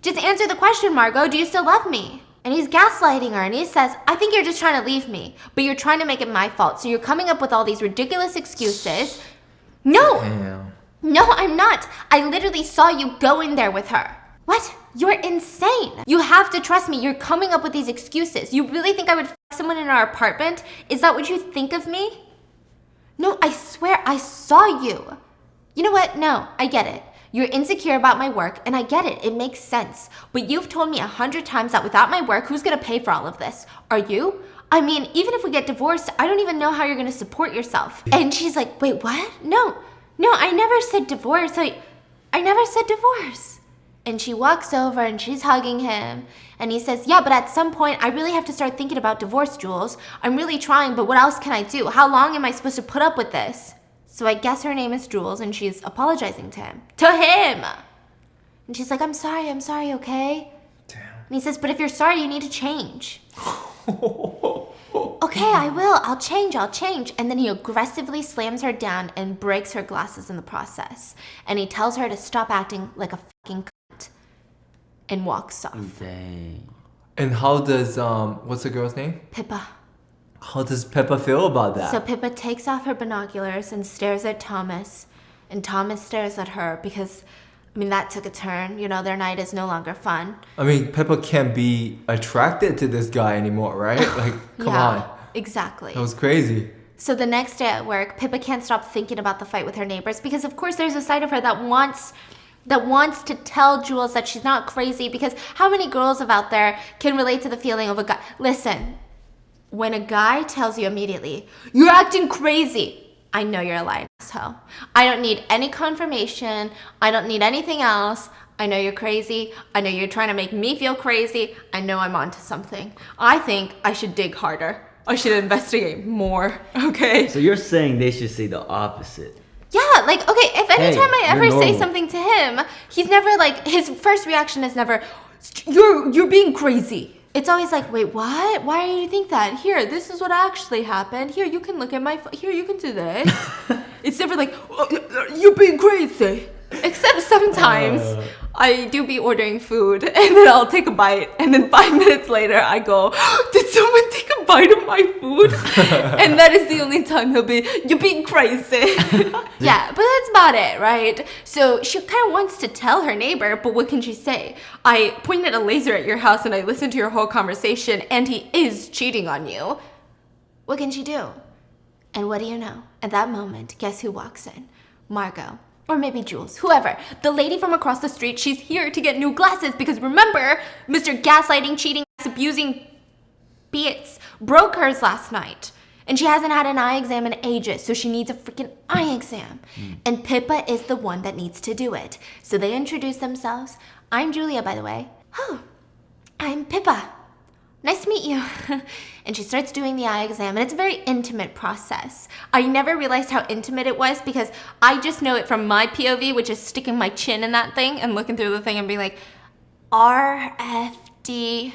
Just answer the question, Margot. Do you still love me? And he's gaslighting her and he says, I think you're just trying to leave me, but you're trying to make it my fault. So you're coming up with all these ridiculous excuses. No. Damn. No, I'm not. I literally saw you go in there with her. What? You're insane. You have to trust me. You're coming up with these excuses. You really think I would f someone in our apartment? Is that what you think of me? No, I swear I saw you. You know what? No, I get it. You're insecure about my work, and I get it. It makes sense. But you've told me 100 times that without my work, who's going to pay for all of this? Are you? I mean, even if we get divorced, I don't even know how you're going to support yourself. And she's like, wait, what? No, I never said divorce. I never said divorce. And she walks over and she's hugging him. And he says, yeah, but at some point, I really have to start thinking about divorce, Jules. I'm really trying, but what else can I do? How long am I supposed to put up with this? So I guess her name is Jules and she's apologizing to him. To him! And she's like, I'm sorry, okay? Damn. And he says, but if you're sorry, you need to change. Okay, I will. I'll change. And then he aggressively slams her down and breaks her glasses in the process. And he tells her to stop acting like a fucking cunt and walks off. Dang. And how does, what's the girl's name? Pippa. How does Pippa feel about that? So Pippa takes off her binoculars and stares at Thomas. And Thomas stares at her because, I mean, that took a turn. You know, their night is no longer fun. I mean, Pippa can't be attracted to this guy anymore, right? Like, come on. Exactly. That was crazy. So the next day at work, Pippa can't stop thinking about the fight with her neighbors because, of course, there's a side of her that wants to tell Jules that she's not crazy, because how many girls out there can relate to the feeling of a guy? Listen, when a guy tells you immediately, you're acting crazy, I know you're a lying asshole. I don't need any confirmation. I don't need anything else. I know you're crazy. I know you're trying to make me feel crazy. I know I'm onto something. I think I should dig harder. I should investigate more, okay? So you're saying they should say the opposite. Yeah, like, okay, if anytime I ever you're say normal. something to him, he's never like, his first reaction is never, you're being crazy. It's always like, wait, what? Why do you think that? Here, this is what actually happened. Here, you can look at my, here, you can do this. It's never like, oh, you're being crazy. Except sometimes I do be ordering food and then I'll take a bite and then 5 minutes later I go, did someone take a bite of my food? And that is the only time he'll be, you're being crazy. Yeah, but that's about it, right? So she kind of wants to tell her neighbor, but what can she say? I pointed a laser at your house and I listened to your whole conversation and he is cheating on you. What can she do? And what do you know? At that moment, guess who walks in? Margot. Or maybe Jules, whoever. The lady from across the street, she's here to get new glasses because remember, Mr. Gaslighting, cheating, abusing Beats broke hers last night. And she hasn't had an eye exam in ages, so she needs a freaking eye exam. And Pippa is the one that needs to do it. So they introduce themselves. I'm Julia, by the way. Oh, I'm Pippa. Nice to meet you. And she starts doing the eye exam, and it's a very intimate process. I never realized how intimate it was because I just know it from my POV, which is sticking my chin in that thing and looking through the thing and being like, RFD.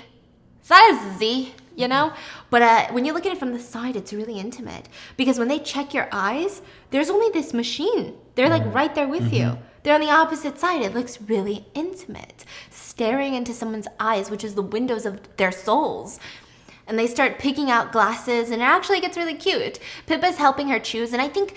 Is that a Z? You know? But when you look at it from the side, it's really intimate. Because when they check your eyes, there's only this machine. They're like right there with you. They're on the opposite side. It looks really intimate. Staring into someone's eyes, which is the windows of their souls. And they start picking out glasses, and it actually gets really cute. Pippa's helping her choose, and I think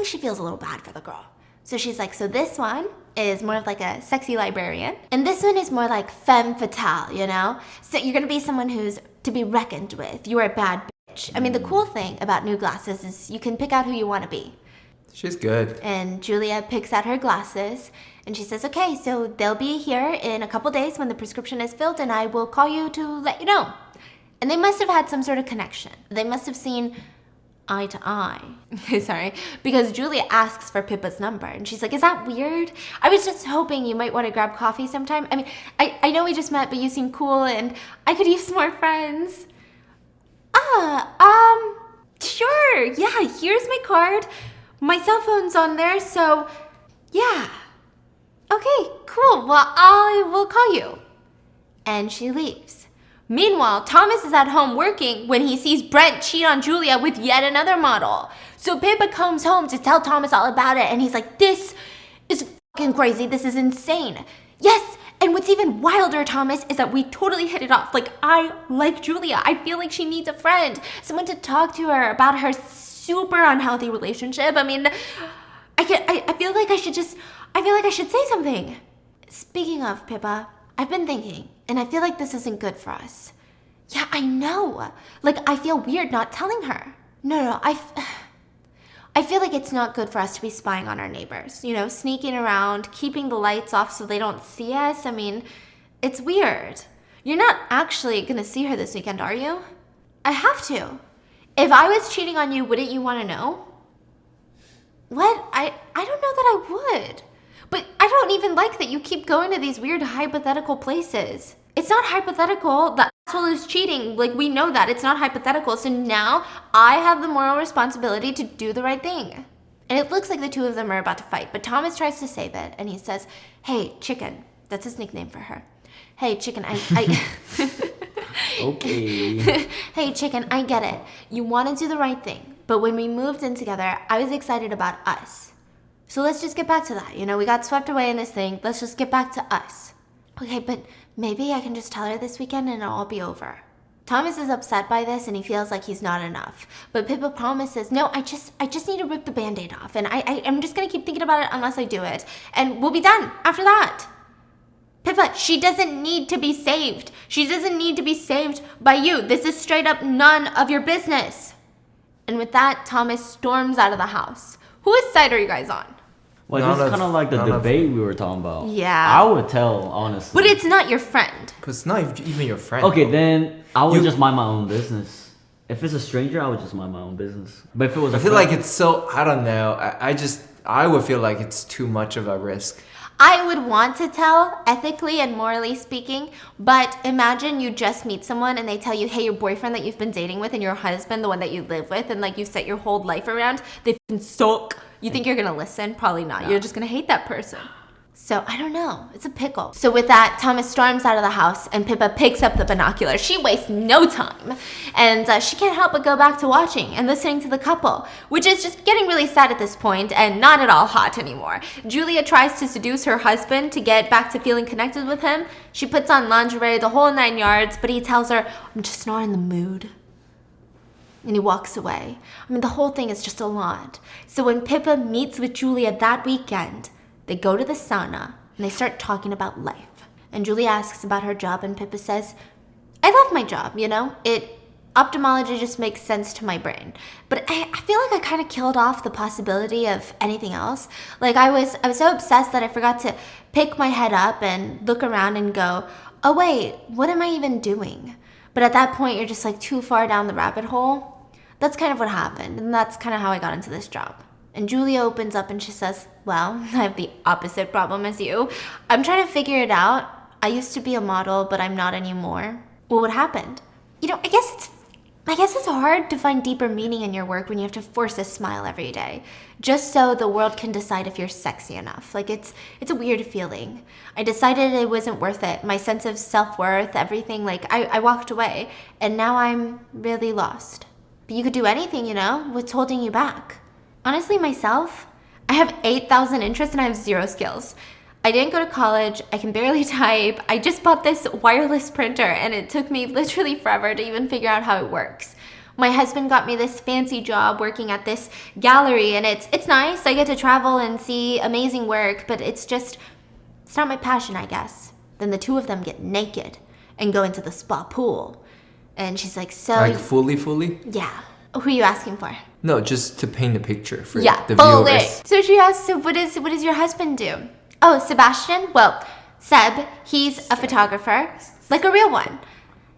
she feels a little bad for the girl. So she's like, so this one is more of like a sexy librarian, and this one is more like femme fatale, you know? So you're gonna be someone who's to be reckoned with. You're a bad bitch. I mean, the cool thing about new glasses is you can pick out who you want to be. She's good. And Julia picks out her glasses, and she says, okay, so they'll be here in a couple days when the prescription is filled, and I will call you to let you know. And they must have had some sort of connection. They must have seen eye to eye. Sorry. Because Julia asks for Pippa's number, and she's like, is that weird? I was just hoping you might want to grab coffee sometime. I mean, I know we just met, but you seem cool, and I could use more friends. Sure. Yeah, here's my card. My cell phone's on there, so yeah. Okay, cool. Well, I will call you. And she leaves. Meanwhile, Thomas is at home working when he sees Brent cheat on Julia with yet another model. So Pippa comes home to tell Thomas all about it, and he's like, this is fucking crazy. This is insane. Yes, and what's even wilder, Thomas, is that we totally hit it off. Like, I like Julia. I feel like she needs a friend, someone to talk to her about her super unhealthy relationship. I mean, I feel like I should say something. Speaking of Pippa, I've been thinking, and I feel like this isn't good for us. Yeah, I know. Like, I feel weird not telling her. No, I feel like it's not good for us to be spying on our neighbors. You know, sneaking around, keeping the lights off so they don't see us. I mean, it's weird. You're not actually gonna see her this weekend, are you? I have to. If I was cheating on you, wouldn't you want to know? What? I don't know that I would. But I don't even like that you keep going to these weird hypothetical places. It's not hypothetical. The asshole is cheating. Like, we know that. It's not hypothetical. So now I have the moral responsibility to do the right thing. And it looks like the two of them are about to fight. But Thomas tries to save it. And he says, hey, chicken. That's his nickname for her. Hey, chicken, I Okay. Hey, chicken, I get it. You want to do the right thing. But when we moved in together, I was excited about us. So let's just get back to that. You know, we got swept away in this thing. Let's just get back to us. Okay, but maybe I can just tell her this weekend and it'll all be over. Thomas is upset by this and he feels like he's not enough. But Pippa promises, no, I just need to rip the Band-Aid off. And I'm just going to keep thinking about it unless I do it. And we'll be done after that. Pippa, she doesn't need to be saved. She doesn't need to be saved by you. This is straight up none of your business. And with that, Thomas storms out of the house. Whose side are you guys on? Well, this is kind of like the debate we were talking about. Yeah. I would tell, honestly. But it's not your friend. But it's not even your friend. Okay, then I would just mind my own business. If it's a stranger, I would just mind my own business. But if it was I feel like it's so, I don't know. I would feel like it's too much of a risk. I would want to tell, ethically and morally speaking, but imagine you just meet someone and they tell you, hey, your boyfriend that you've been dating with and your husband, the one that you live with, and like you've set your whole life around, they f***ing suck. You think you're gonna listen? Probably not. You're just gonna hate that person. So I don't know. It's a pickle. So with that, Thomas storms out of the house and Pippa picks up the binoculars. She wastes no time. And she can't help but go back to watching and listening to the couple, which is just getting really sad at this point and not at all hot anymore. Julia tries to seduce her husband to get back to feeling connected with him. She puts on lingerie, the whole 9 yards, but he tells her, I'm just not in the mood. And he walks away. I mean, the whole thing is just a lot. So when Pippa meets with Julia that weekend, they go to the sauna and they start talking about life. And Julia asks about her job and Pippa says, I love my job, you know? Ophthalmology just makes sense to my brain. But I feel like I kind of killed off the possibility of anything else. Like I was so obsessed that I forgot to pick my head up and look around and go, oh wait, what am I even doing? But at that point, you're just like too far down the rabbit hole. That's kind of what happened. And that's kind of how I got into this job. And Julia opens up and she says, well, I have the opposite problem as you. I'm trying to figure it out. I used to be a model, but I'm not anymore. Well, what happened? You know, I guess it's hard to find deeper meaning in your work when you have to force a smile every day, just so the world can decide if you're sexy enough. Like, it's a weird feeling. I decided it wasn't worth it. My sense of self-worth, everything, like, I walked away, and now I'm really lost. But you could do anything, you know? What's holding you back? Honestly, myself, I have 8,000 interests and I have 0 skills. I didn't go to college. I can barely type. I just bought this wireless printer and it took me literally forever to even figure out how it works. My husband got me this fancy job working at this gallery and it's nice. I get to travel and see amazing work, but it's not my passion, I guess. Then the two of them get naked and go into the spa pool. And she's like, so... Like fully? Yeah. Who are you asking for? No, just to paint a picture for the fully. viewers. So she asks, so what does your husband do? Oh, Sebastian? Well, Seb, he's a photographer, like a real one.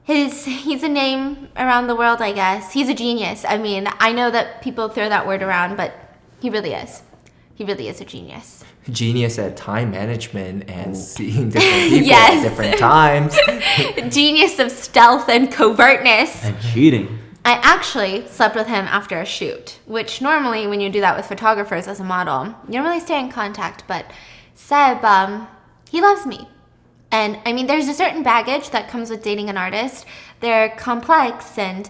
He's a name around the world, I guess. He's a genius. I mean, I know that people throw that word around, but he really is. He really is a genius. Genius at time management and seeing different people at different times. Genius of stealth and covertness. And cheating. I actually slept with him after a shoot, which normally when you do that with photographers as a model, you don't really stay in contact, but Seb, he loves me. And I mean, there's a certain baggage that comes with dating an artist. They're complex and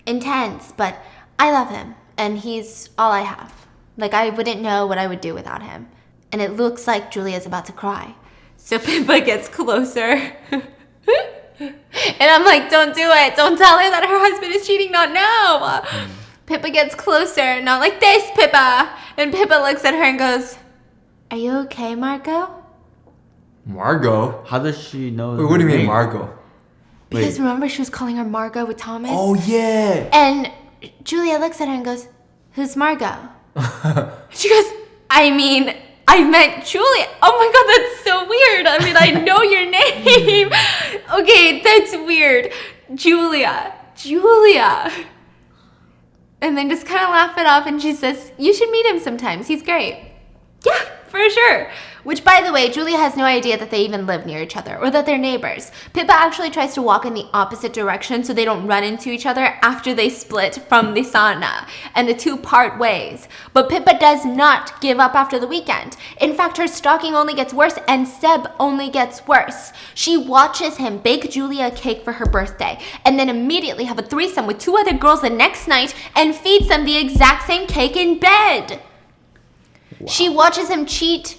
intense, but I love him and he's all I have. Like, I wouldn't know what I would do without him. And it looks like Julia's about to cry. So Pippa gets closer. And I'm like, don't do it. Don't tell her that her husband is cheating. Not now. Pippa gets closer. Not like this, Pippa. And Pippa looks at her and goes, are you okay, Margot? Margot? How does she know? Wait, what do you mean, Margot? Because remember she was calling her Margot with Thomas? Oh, yeah. And Julia looks at her and goes, who's Margot? She goes, I meant Julia. Oh my God, that's so weird. I mean, I know your name. Okay, that's weird. Julia. And then just kind of laugh it off and she says, you should meet him sometimes. He's great. Yeah, for sure. Which, by the way, Julia has no idea that they even live near each other or that they're neighbors. Pippa actually tries to walk in the opposite direction so they don't run into each other after they split from the sauna and the two part ways. But Pippa does not give up after the weekend. In fact, her stalking only gets worse and Seb only gets worse. She watches him bake Julia a cake for her birthday and then immediately have a threesome with 2 other girls the next night and feeds them the exact same cake in bed. Wow. She watches him cheat,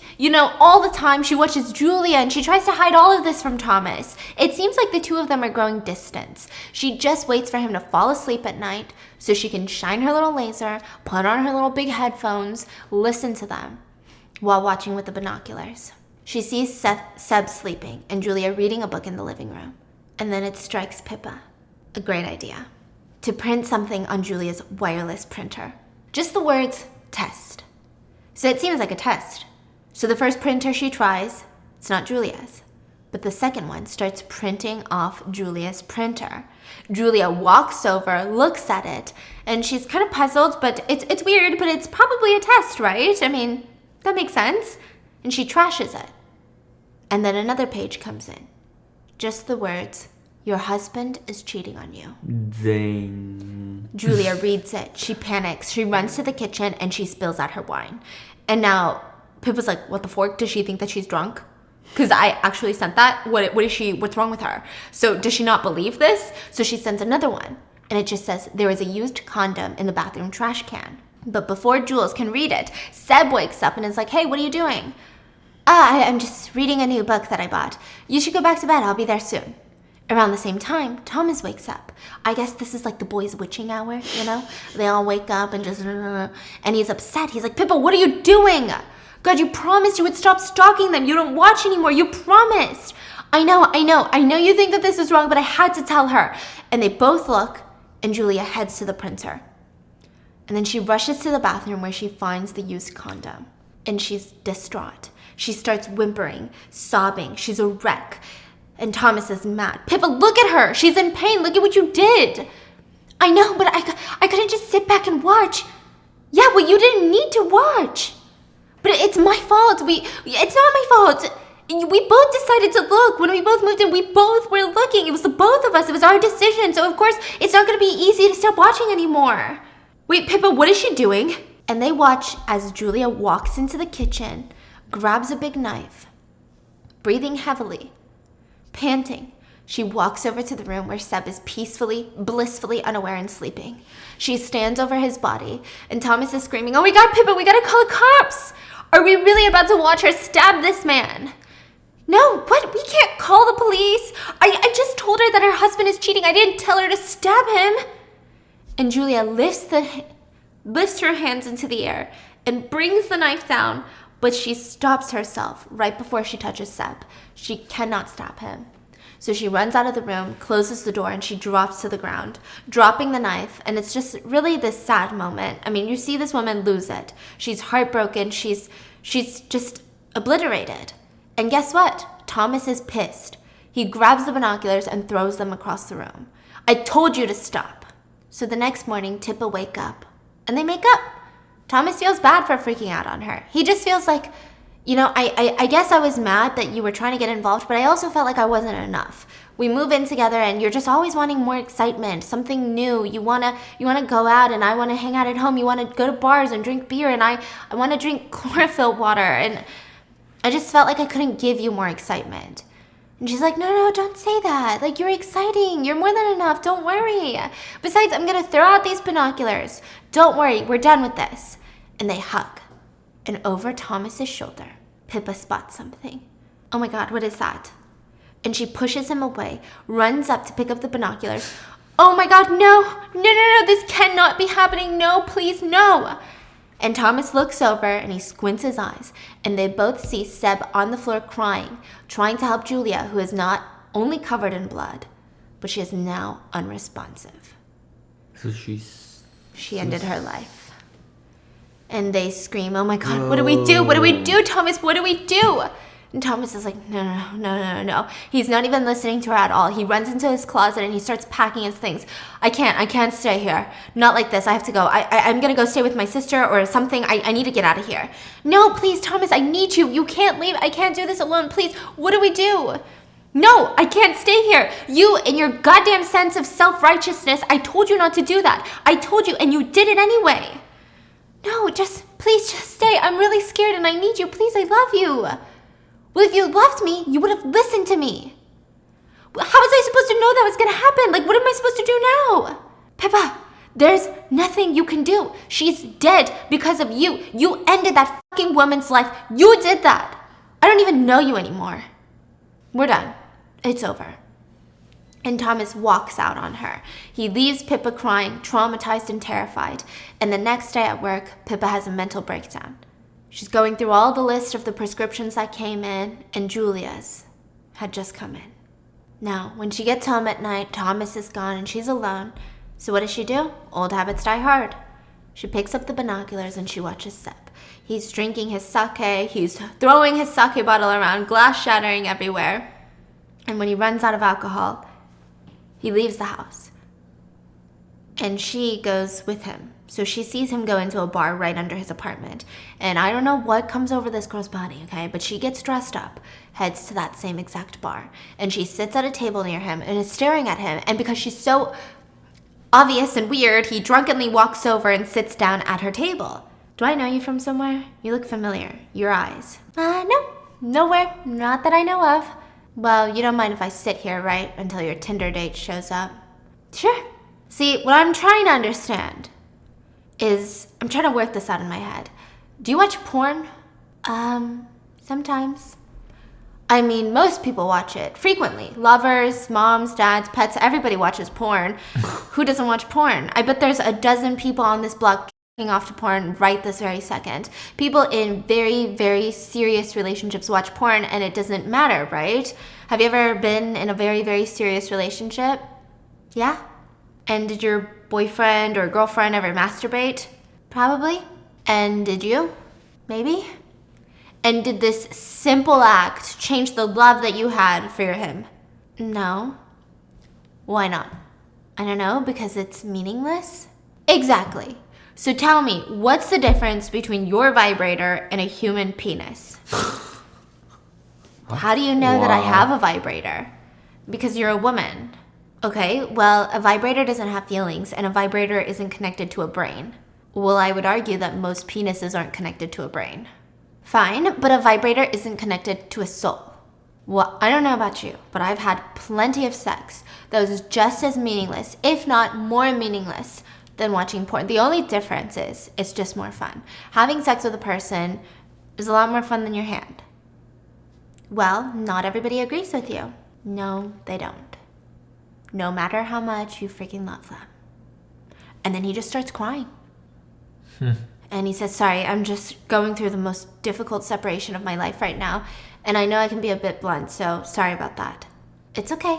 all the time. She watches Julia and she tries to hide all of this from Thomas. It seems like the two of them are growing distance. She just waits for him to fall asleep at night so she can shine her little laser, put on her little big headphones, listen to them while watching with the binoculars. She sees Seb sleeping and Julia reading a book in the living room. And then it strikes Pippa. A great idea. To print something on Julia's wireless printer. Just the words, test. So it seems like a test. So the first printer she tries, it's not Julia's. But the second one starts printing off Julia's printer. Julia walks over, looks at it, and she's kind of puzzled, but it's weird, but it's probably a test, right? I mean, that makes sense. And she trashes it. And then another page comes in. Just the words, "Your husband is cheating on you." Dang. Julia reads it. She panics. She runs to the kitchen and she spills out her wine. And now Pippa's like, what the fork? Does she think that she's drunk? Because I actually sent that. What's wrong with her? So does she not believe this? So she sends another one. And it just says, "There is a used condom in the bathroom trash can." But before Jules can read it, Seb wakes up and is like, "Hey, what are you doing?" I'm just reading a new book that I bought. You should go back to bed. I'll be there soon." Around the same time, Thomas wakes up. I guess this is like the boys' witching hour, you know? They all wake up and just... And he's upset. He's like, "Pippa, what are you doing? God, you promised you would stop stalking them. You don't watch anymore. You promised." I know you think that this is wrong, but I had to tell her." And they both look, and Julia heads to the printer. And then she rushes to the bathroom where she finds the used condom. And she's distraught. She starts whimpering, sobbing. She's a wreck. And Thomas is mad. "Pippa, look at her. She's in pain. Look at what you did." "I know, but I couldn't just sit back and watch." "Yeah, well, you didn't need to watch." "But it's my fault. It's not my fault. We both decided to look. When we both moved in, we both were looking. It was the both of us. It was our decision. So, of course, it's not going to be easy to stop watching anymore." "Wait, Pippa, what is she doing?" And they watch as Julia walks into the kitchen, grabs a big knife, breathing heavily, panting. She walks over to the room where Seb is peacefully, blissfully unaware and sleeping. She stands over his body, and Thomas is screaming, "Oh my God, Pippa, we gotta call the cops! Are we really about to watch her stab this man?" "No, what? We can't call the police. I just told her that her husband is cheating. I didn't tell her to stab him." And Julia lifts her hands into the air and brings the knife down, but she stops herself right before she touches Seb. She cannot stab him. So she runs out of the room, closes the door, and she drops to the ground, dropping the knife. And it's just really this sad moment. I mean, you see this woman lose it. She's heartbroken. She's just obliterated. And guess what? Thomas is pissed. He grabs the binoculars and throws them across the room. "I told you to stop." So the next morning, Pippa wake up, and they make up. Thomas feels bad for freaking out on her. He just feels like, I guess I was mad that you were trying to get involved, but I also felt like I wasn't enough. We move in together and you're just always wanting more excitement, something new. You wanna go out and I wanna hang out at home. You wanna go to bars and drink beer and I wanna drink chlorophyll water, and I just felt like I couldn't give you more excitement. And she's like, no, don't say that. Like, you're exciting. You're more than enough. Don't worry. Besides, I'm gonna throw out these binoculars. Don't worry, we're done with this. And they hug. And over Thomas's shoulder, Pippa spots something. Oh my God, what is that? And she pushes him away, runs up to pick up the binoculars. Oh my God, no, this cannot be happening. No, please, no. And Thomas looks over and he squints his eyes, and they both see Seb on the floor crying, trying to help Julia, who is not only covered in blood, but she is now unresponsive. So she ended her life. And they scream, "Oh my God, what do we do? What do we do, Thomas? What do we do?" And Thomas is like, no. He's not even listening to her at all. He runs into his closet and he starts packing his things. I can't stay here. Not like this. I have to go. I'm going to go stay with my sister or something. I need to get out of here. "No, please, Thomas, I need you. You can't leave. I can't do this alone. Please, what do we do?" "No, I can't stay here. You and your goddamn sense of self-righteousness, I told you not to do that. I told you, and you did it anyway." "No, please just stay. I'm really scared and I need you. Please, I love you." "Well, if you loved me, you would have listened to me." "How was I supposed to know that was going to happen? Like, what am I supposed to do now?" "Pippa, there's nothing you can do. She's dead because of you. You ended that fucking woman's life. You did that. I don't even know you anymore. We're done. It's over." And Thomas walks out on her. He leaves Pippa crying, traumatized and terrified. And the next day at work, Pippa has a mental breakdown. She's going through all the list of the prescriptions that came in, and Julia's had just come in. Now, when she gets home at night, Thomas is gone and she's alone. So what does she do? Old habits die hard. She picks up the binoculars and she watches Seb. He's drinking his sake. He's throwing his sake bottle around, glass shattering everywhere. And when he runs out of alcohol, he leaves the house. And she goes with him. So she sees him go into a bar right under his apartment. And I don't know what comes over this girl's body, okay? But she gets dressed up, heads to that same exact bar. And she sits at a table near him and is staring at him. And because she's so obvious and weird, he drunkenly walks over and sits down at her table. Do I know you from somewhere? You look familiar. Your eyes. No. Nowhere. Not that I know of. Well, you don't mind if I sit here, right? Until your Tinder date shows up. Sure. See, what I'm trying to understand is, I'm trying to work this out in my head. Do you watch porn? Sometimes. I mean, most people watch it frequently. Lovers, moms, dads, pets, everybody watches porn. Who doesn't watch porn? I bet there's a dozen people on this block jerking off to porn right this very second. People in very, very serious relationships watch porn and it doesn't matter, right? Have you ever been in a very, very serious relationship? Yeah? And did your boyfriend or girlfriend ever masturbate? Probably. And did you? Maybe. And did this simple act change the love that you had for him? No. Why not? I don't know, because it's meaningless? Exactly. So tell me, what's the difference between your vibrator and a human penis? How do you know that I have a vibrator? Because you're a woman. Okay, well, a vibrator doesn't have feelings, and a vibrator isn't connected to a brain. Well, I would argue that most penises aren't connected to a brain. Fine, but a vibrator isn't connected to a soul. Well, I don't know about you, but I've had plenty of sex that was just as meaningless, if not more meaningless, than watching porn. The only difference is, it's just more fun. Having sex with a person is a lot more fun than your hand. Well, not everybody agrees with you. No, they don't. No matter how much you freaking love them. And then he just starts crying. And he says, sorry, I'm just going through the most difficult separation of my life right now. And I know I can be a bit blunt, so sorry about that. It's okay.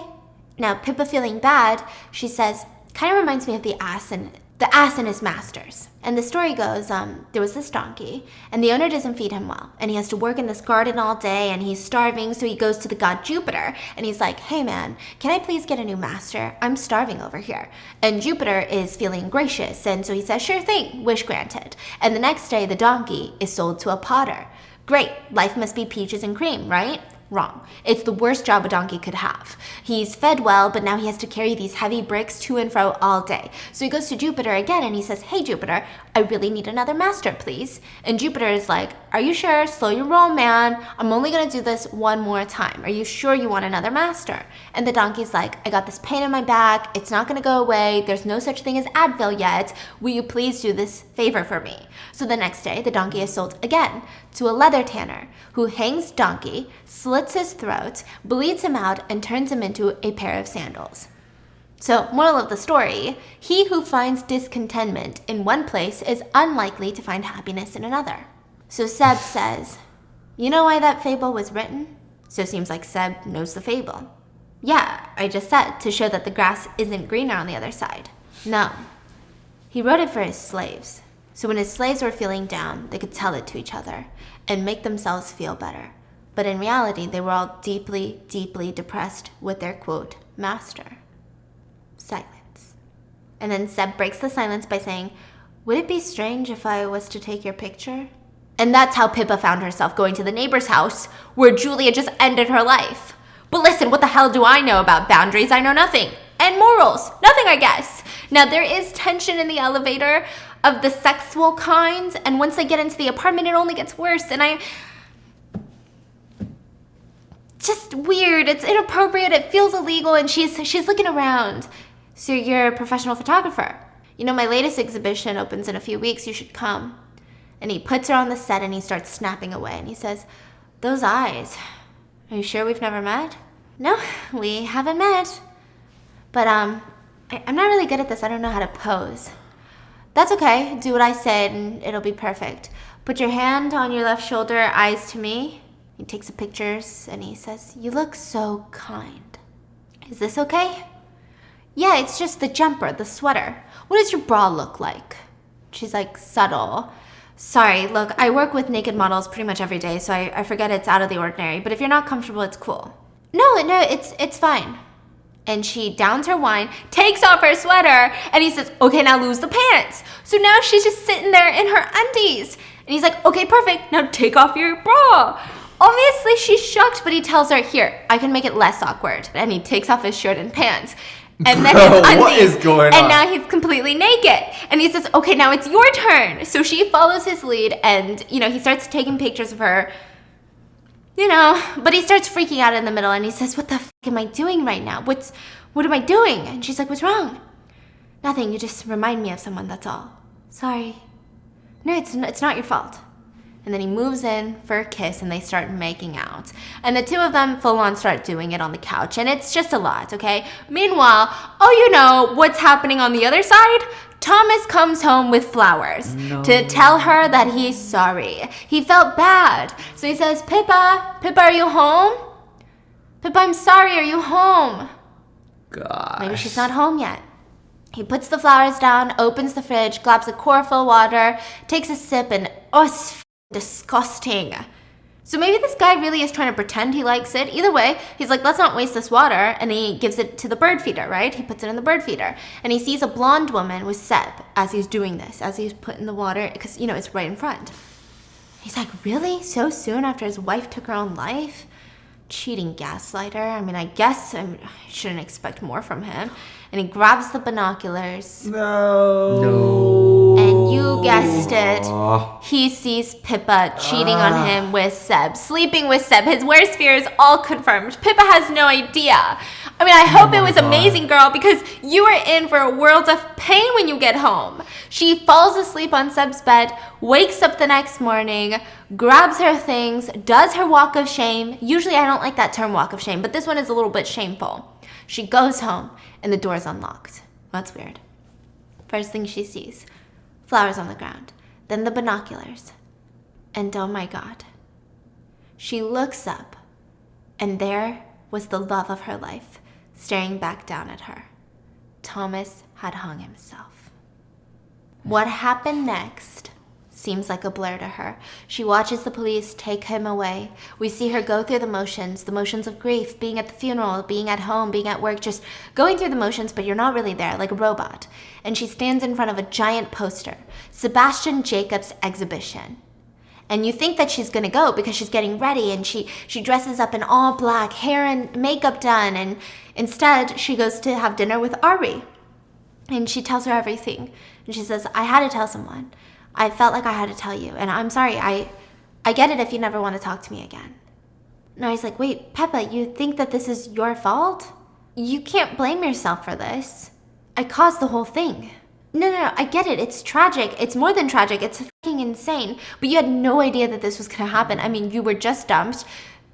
Now, Pippa feeling bad, she says, kind of reminds me of the ass in his masters. And the story goes, there was this donkey, and the owner doesn't feed him well. And he has to work in this garden all day, and he's starving, so he goes to the god Jupiter. And he's like, hey man, can I please get a new master? I'm starving over here. And Jupiter is feeling gracious, and so he says, sure thing, wish granted. And the next day, the donkey is sold to a potter. Great, life must be peaches and cream, right? Wrong. It's the worst job a donkey could have. He's fed well, but now he has to carry these heavy bricks to and fro all day. So he goes to Jupiter again and he says, hey Jupiter, I really need another master, please. And Jupiter is like, are you sure? Slow your roll, man. I'm only gonna do this one more time. Are you sure you want another master? And the donkey's like, I got this pain in my back. It's not gonna go away. There's no such thing as Advil yet. Will you please do this favor for me? So the next day, the donkey is sold again to a leather tanner who hangs donkey, slits his throat, bleeds him out, and turns him into a pair of sandals. So, moral of the story, he who finds discontentment in one place is unlikely to find happiness in another. So Seb says, you know why that fable was written? So it seems like Seb knows the fable. Yeah, I just said, to show that the grass isn't greener on the other side. No, he wrote it for his slaves. So when his slaves were feeling down, they could tell it to each other and make themselves feel better. But in reality, they were all deeply, deeply depressed with their, quote, master. Silence. And then Seb breaks the silence by saying, would it be strange if I was to take your picture? And that's how Pippa found herself going to the neighbor's house where Julia just ended her life. But listen, what the hell do I know about boundaries? I know nothing. And morals. Nothing, I guess. Now, there is tension in the elevator of the sexual kind, and once they get into the apartment, it only gets worse, and just weird. It's inappropriate. It feels illegal, and she's looking around. So you're a professional photographer. You know, my latest exhibition opens in a few weeks. You should come. And he puts her on the set, and he starts snapping away, and he says, those eyes. Are you sure we've never met? No, we haven't met. But I'm not really good at this. I don't know how to pose. That's okay. Do what I said, and it'll be perfect. Put your hand on your left shoulder, eyes to me. He takes the pictures, and he says, you look so kind. Is this okay? Yeah, it's just the jumper, the sweater. What does your bra look like? She's like, subtle. Sorry, look, I work with naked models pretty much every day, so I forget it's out of the ordinary. But if you're not comfortable, it's cool. No, it's fine. And she downs her wine, takes off her sweater, and he says, okay, now lose the pants. So now she's just sitting there in her undies. And he's like, okay, perfect. Now take off your bra. Obviously, she's shocked, but he tells her, here, I can make it less awkward. And he takes off his shirt and pants. And then his undies. What is going on? And now he's completely naked. And he says, okay, now it's your turn. So she follows his lead, and, he starts taking pictures of her. But he starts freaking out in the middle, and he says, what the f*** am I doing right now? What am I doing? And she's like, what's wrong? Nothing, you just remind me of someone, that's all. Sorry. No, it's not your fault. And then he moves in for a kiss, and they start making out. And the two of them full on start doing it on the couch, and it's just a lot, okay? Meanwhile, what's happening on the other side? Thomas comes home with flowers to tell her that he's sorry. He felt bad. So he says, Pippa, are you home? Pippa, I'm sorry, are you home? Gosh. Maybe she's not home yet. He puts the flowers down, opens the fridge, grabs a chlorophyll water, takes a sip, and it's disgusting. So maybe this guy really is trying to pretend he likes it. Either way, he's like, let's not waste this water. And he gives it to the bird feeder, right? He puts it in the bird feeder. And he sees a blonde woman with Seb as he's doing this, as he's putting the water, because, it's right in front. He's like, really? So soon after his wife took her own life? Cheating gaslighter. I mean, I guess I shouldn't expect more from him. And he grabs the binoculars. No. And you guessed it. He sees Pippa cheating on him with Seb, sleeping with Seb. His worst fear is all confirmed. Pippa has no idea. I mean, I hope it was amazing, girl, because you are in for a world of pain when you get home. She falls asleep on Seb's bed, wakes up the next morning, grabs her things, does her walk of shame. Usually I don't like that term walk of shame, but this one is a little bit shameful. She goes home and the door's unlocked. That's weird. First thing she sees, flowers on the ground, then the binoculars. And oh my God, she looks up and there was the love of her life staring back down at her. Thomas had hung himself. What happened next seems like a blur to her. She watches the police take him away. We see her go through the motions of grief, being at the funeral, being at home, being at work, just going through the motions, but you're not really there, like a robot. And she stands in front of a giant poster, Sebastian Jacobs Exhibition. And you think that she's gonna go because she's getting ready, and she dresses up in all black, hair and makeup done, and instead she goes to have dinner with Ari. And she tells her everything. And she says, I had to tell someone. I felt like I had to tell you, and I'm sorry, I get it if you never want to talk to me again. And I was like, wait, Pippa, you think that this is your fault? You can't blame yourself for this. I caused the whole thing. No, I get it, it's tragic. It's more than tragic, it's fucking insane. But you had no idea that this was gonna happen. I mean, you were just dumped.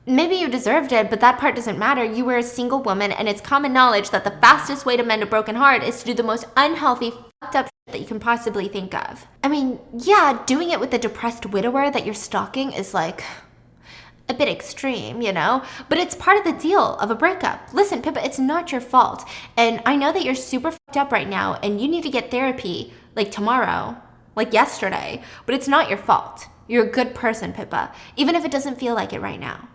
Maybe you deserved it, but that part doesn't matter. You were a single woman, and it's common knowledge that the fastest way to mend a broken heart is to do the most unhealthy, fucked up shit that you can possibly think of. I mean, yeah, doing it with a depressed widower that you're stalking is like a bit extreme, But it's part of the deal of a breakup. Listen, Pippa, it's not your fault. And I know that you're super fucked up right now, and you need to get therapy, like tomorrow, like yesterday. But it's not your fault. You're a good person, Pippa, even if it doesn't feel like it right now.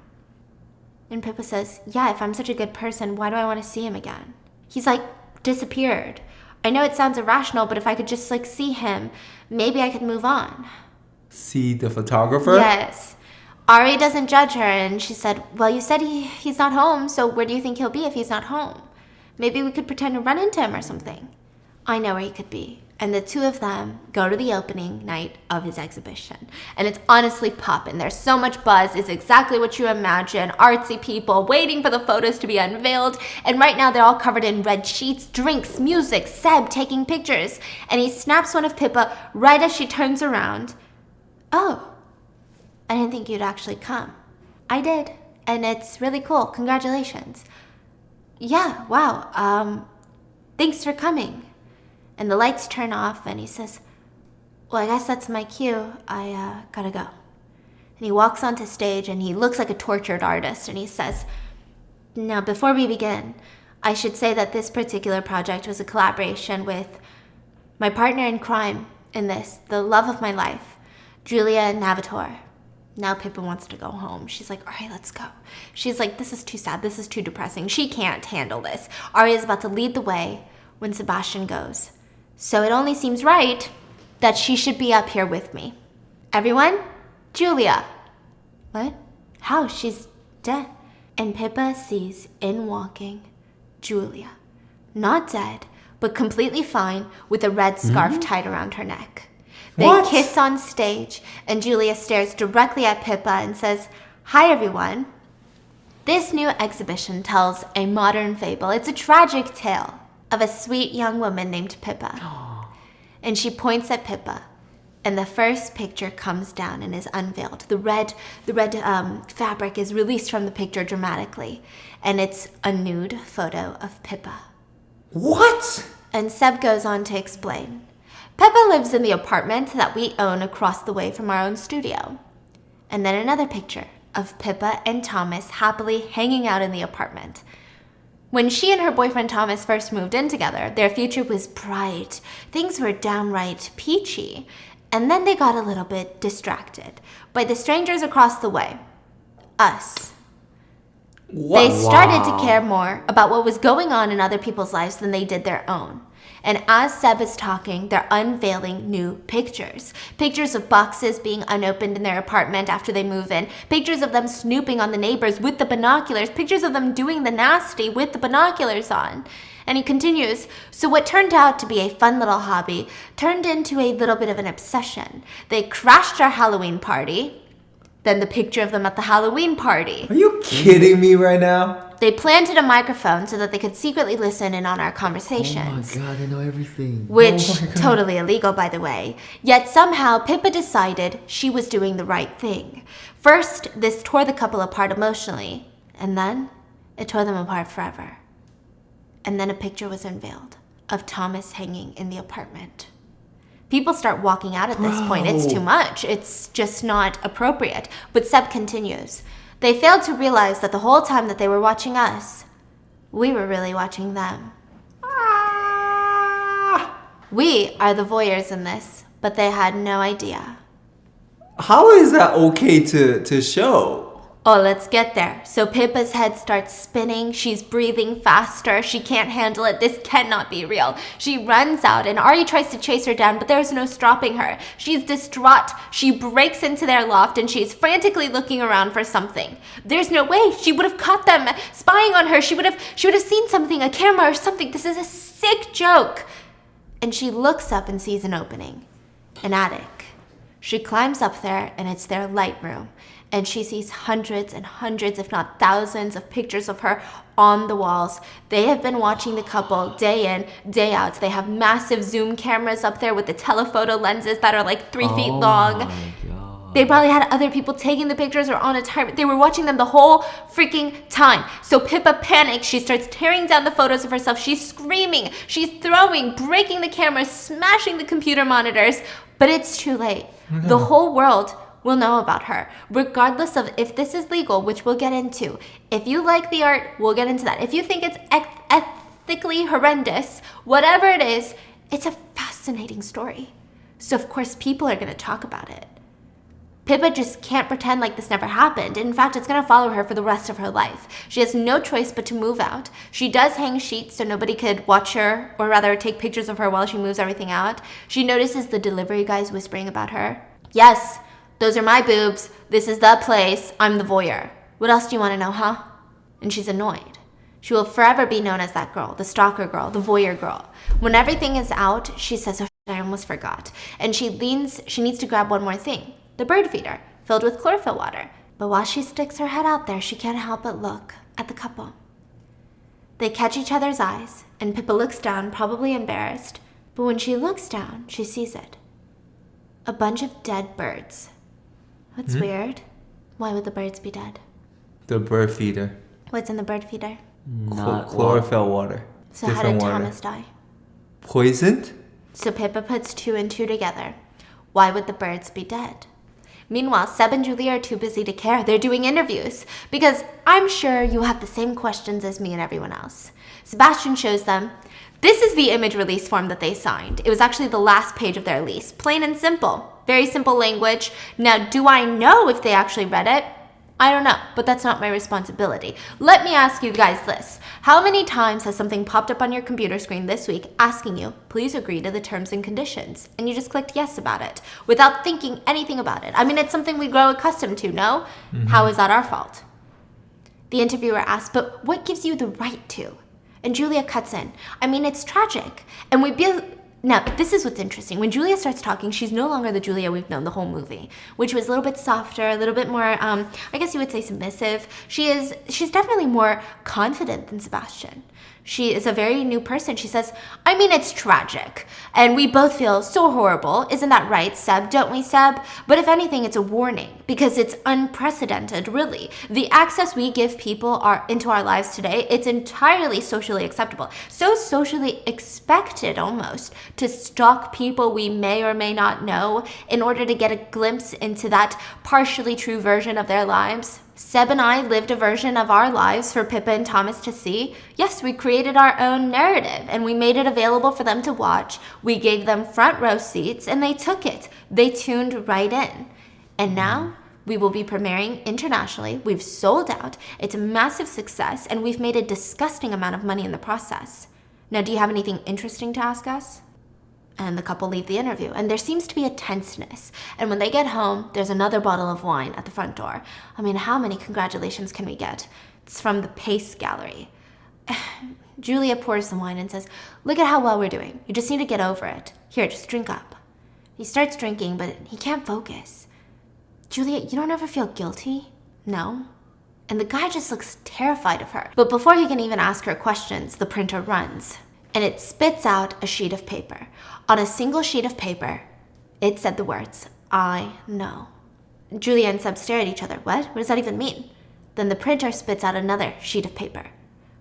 And Pippa says, yeah, if I'm such a good person, why do I want to see him again? He's like, disappeared. I know it sounds irrational, but if I could just see him, maybe I could move on. See the photographer? Yes. Ari doesn't judge her, and she said, well, you said he's not home, so where do you think he'll be if he's not home? Maybe we could pretend to run into him or something. I know where he could be. And the two of them go to the opening night of his exhibition. And it's honestly poppin'. There's so much buzz. It's exactly what you imagine. Artsy people waiting for the photos to be unveiled. And right now they're all covered in red sheets, drinks, music, Seb taking pictures. And he snaps one of Pippa right as she turns around. Oh, I didn't think you'd actually come. I did. And it's really cool. Congratulations. Yeah, wow. Thanks for coming. And the lights turn off, and he says, well, I guess that's my cue. I gotta go. And he walks onto stage, and he looks like a tortured artist, and he says, now, before we begin, I should say that this particular project was a collaboration with my partner in crime in this, the love of my life, Julia Navator. Now Pippa wants to go home. She's like, all right, let's go. She's like, this is too sad. This is too depressing. She can't handle this. Aria's about to lead the way when Sebastian goes. So it only seems right that she should be up here with me. Everyone, Julia. What? How? She's dead. And Pippa sees in walking Julia. Not dead, but completely fine with a red scarf tied around her neck. They kiss on stage, and Julia stares directly at Pippa and says, hi, everyone. This new exhibition tells a modern fable. It's a tragic tale of a sweet young woman named Pippa. And she points at Pippa, and the first picture comes down and is unveiled. The red fabric is released from the picture dramatically, and it's a nude photo of Pippa. What? And Seb goes on to explain. Pippa lives in the apartment that we own across the way from our own studio. And then another picture of Pippa and Thomas happily hanging out in the apartment. When she and her boyfriend Thomas first moved in together, their future was bright. Things were downright peachy. And then they got a little bit distracted by the strangers across the way. Us. They started to care more about what was going on in other people's lives than they did their own. And as Seb is talking, they're unveiling new pictures. Pictures of boxes being unopened in their apartment after they move in. Pictures of them snooping on the neighbors with the binoculars. Pictures of them doing the nasty with the binoculars on. And he continues, so what turned out to be a fun little hobby turned into a little bit of an obsession. They crashed our Halloween party. Then the picture of them at the Halloween party. Are you kidding me right now? They planted a microphone so that they could secretly listen in on our conversations. Oh my god, they know everything. Which, totally illegal, by the way. Yet somehow, Pippa decided she was doing the right thing. First, this tore the couple apart emotionally. And then, it tore them apart forever. And then a picture was unveiled of Thomas hanging in the apartment. People start walking out at this point. It's too much. It's just not appropriate. But Seb continues. They failed to realize that the whole time that they were watching us, we were really watching them. We are the voyeurs in this, but they had no idea. How is that okay to show? Oh, let's get there. So Pippa's head starts spinning. She's breathing faster. She can't handle it. This cannot be real. She runs out and Ari tries to chase her down, but there's no stopping her. She's distraught. She breaks into their loft and she's frantically looking around for something. There's no way. She would have caught them spying on her. She would have seen something, a camera or something. This is a sick joke. And she looks up and sees an opening, an attic. She climbs up there and it's their light room. And she sees hundreds and hundreds, if not thousands, of pictures of her on the walls. They have been watching the couple day in, day out. They have massive zoom cameras up there with the telephoto lenses that are like 3 feet long. My God. They probably had other people taking the pictures or on a timer. They were watching them the whole freaking time. So Pippa panics. She starts tearing down the photos of herself. She's screaming. She's throwing, breaking the cameras, smashing the computer monitors. But it's too late. No. The whole world will know about her, regardless of if this is legal, which we'll get into. If you like the art, we'll get into that. If you think it's ethically horrendous, whatever it is, it's a fascinating story. So of course people are going to talk about it. Pippa just can't pretend like this never happened. In fact, it's going to follow her for the rest of her life. She has no choice but to move out. She does hang sheets so nobody could watch her, or rather take pictures of her while she moves everything out. She notices the delivery guys whispering about her. Yes, those are my boobs. This is the place. I'm the voyeur. What else do you want to know, huh? And she's annoyed. She will forever be known as that girl, the stalker girl, the voyeur girl. When everything is out, she says, oh, I almost forgot. And she needs to grab one more thing, the bird feeder, filled with chlorophyll water. But while she sticks her head out there, she can't help but look at the couple. They catch each other's eyes, and Pippa looks down, probably embarrassed. But when she looks down, she sees it. A bunch of dead birds. That's weird. Why would the birds be dead? The bird feeder. What's in the bird feeder? Chlorophyll water. So Different how did water. Thomas die? Poisoned? So Pippa puts 2 and 2 together. Why would the birds be dead? Meanwhile, Seb and Julia are too busy to care. They're doing interviews. Because I'm sure you have the same questions as me and everyone else. Sebastian shows them. This is the image release form that they signed. It was actually the last page of their lease. Plain and simple. Very simple language. Now, do I know if they actually read it? I don't know, but that's not my responsibility. Let me ask you guys this. How many times has something popped up on your computer screen this week asking you, please agree to the terms and conditions? And you just clicked yes about it without thinking anything about it. I mean, it's something we grow accustomed to, no? How is that our fault? The interviewer asked, but what gives you the right to? And Julia cuts in. I mean, it's tragic. And now, this is what's interesting. When Julia starts talking, she's no longer the Julia we've known the whole movie, which was a little bit softer, a little bit more, I guess you would say submissive. She's definitely more confident than Sebastian. She is a very new person. She says, I mean, it's tragic. And we both feel so horrible. Isn't that right, Seb? Don't we, Seb? But if anything, it's a warning because it's unprecedented, really. The access we give people into our lives today, it's entirely socially acceptable. So socially expected, almost, to stalk people we may or may not know in order to get a glimpse into that partially true version of their lives. Seb and I lived a version of our lives for Pippa and Thomas to see. Yes, we created our own narrative and we made it available for them to watch. We gave them front row seats and they took it. They tuned right in. And now we will be premiering internationally. We've sold out. It's a massive success and we've made a disgusting amount of money in the process. Now, do you have anything interesting to ask us? And the couple leave the interview, and there seems to be a tenseness. And when they get home, there's another bottle of wine at the front door. I mean, how many congratulations can we get? It's from the Pace Gallery. Julia pours the wine and says, look at how well we're doing. You just need to get over it. Here, just drink up. He starts drinking, but he can't focus. Julia, you don't ever feel guilty? No? And the guy just looks terrified of her. But before he can even ask her questions, the printer runs. And it spits out a sheet of paper. On a single sheet of paper, it said the words, I know. Julia and Seb stare at each other. What does that even mean? Then the printer spits out another sheet of paper.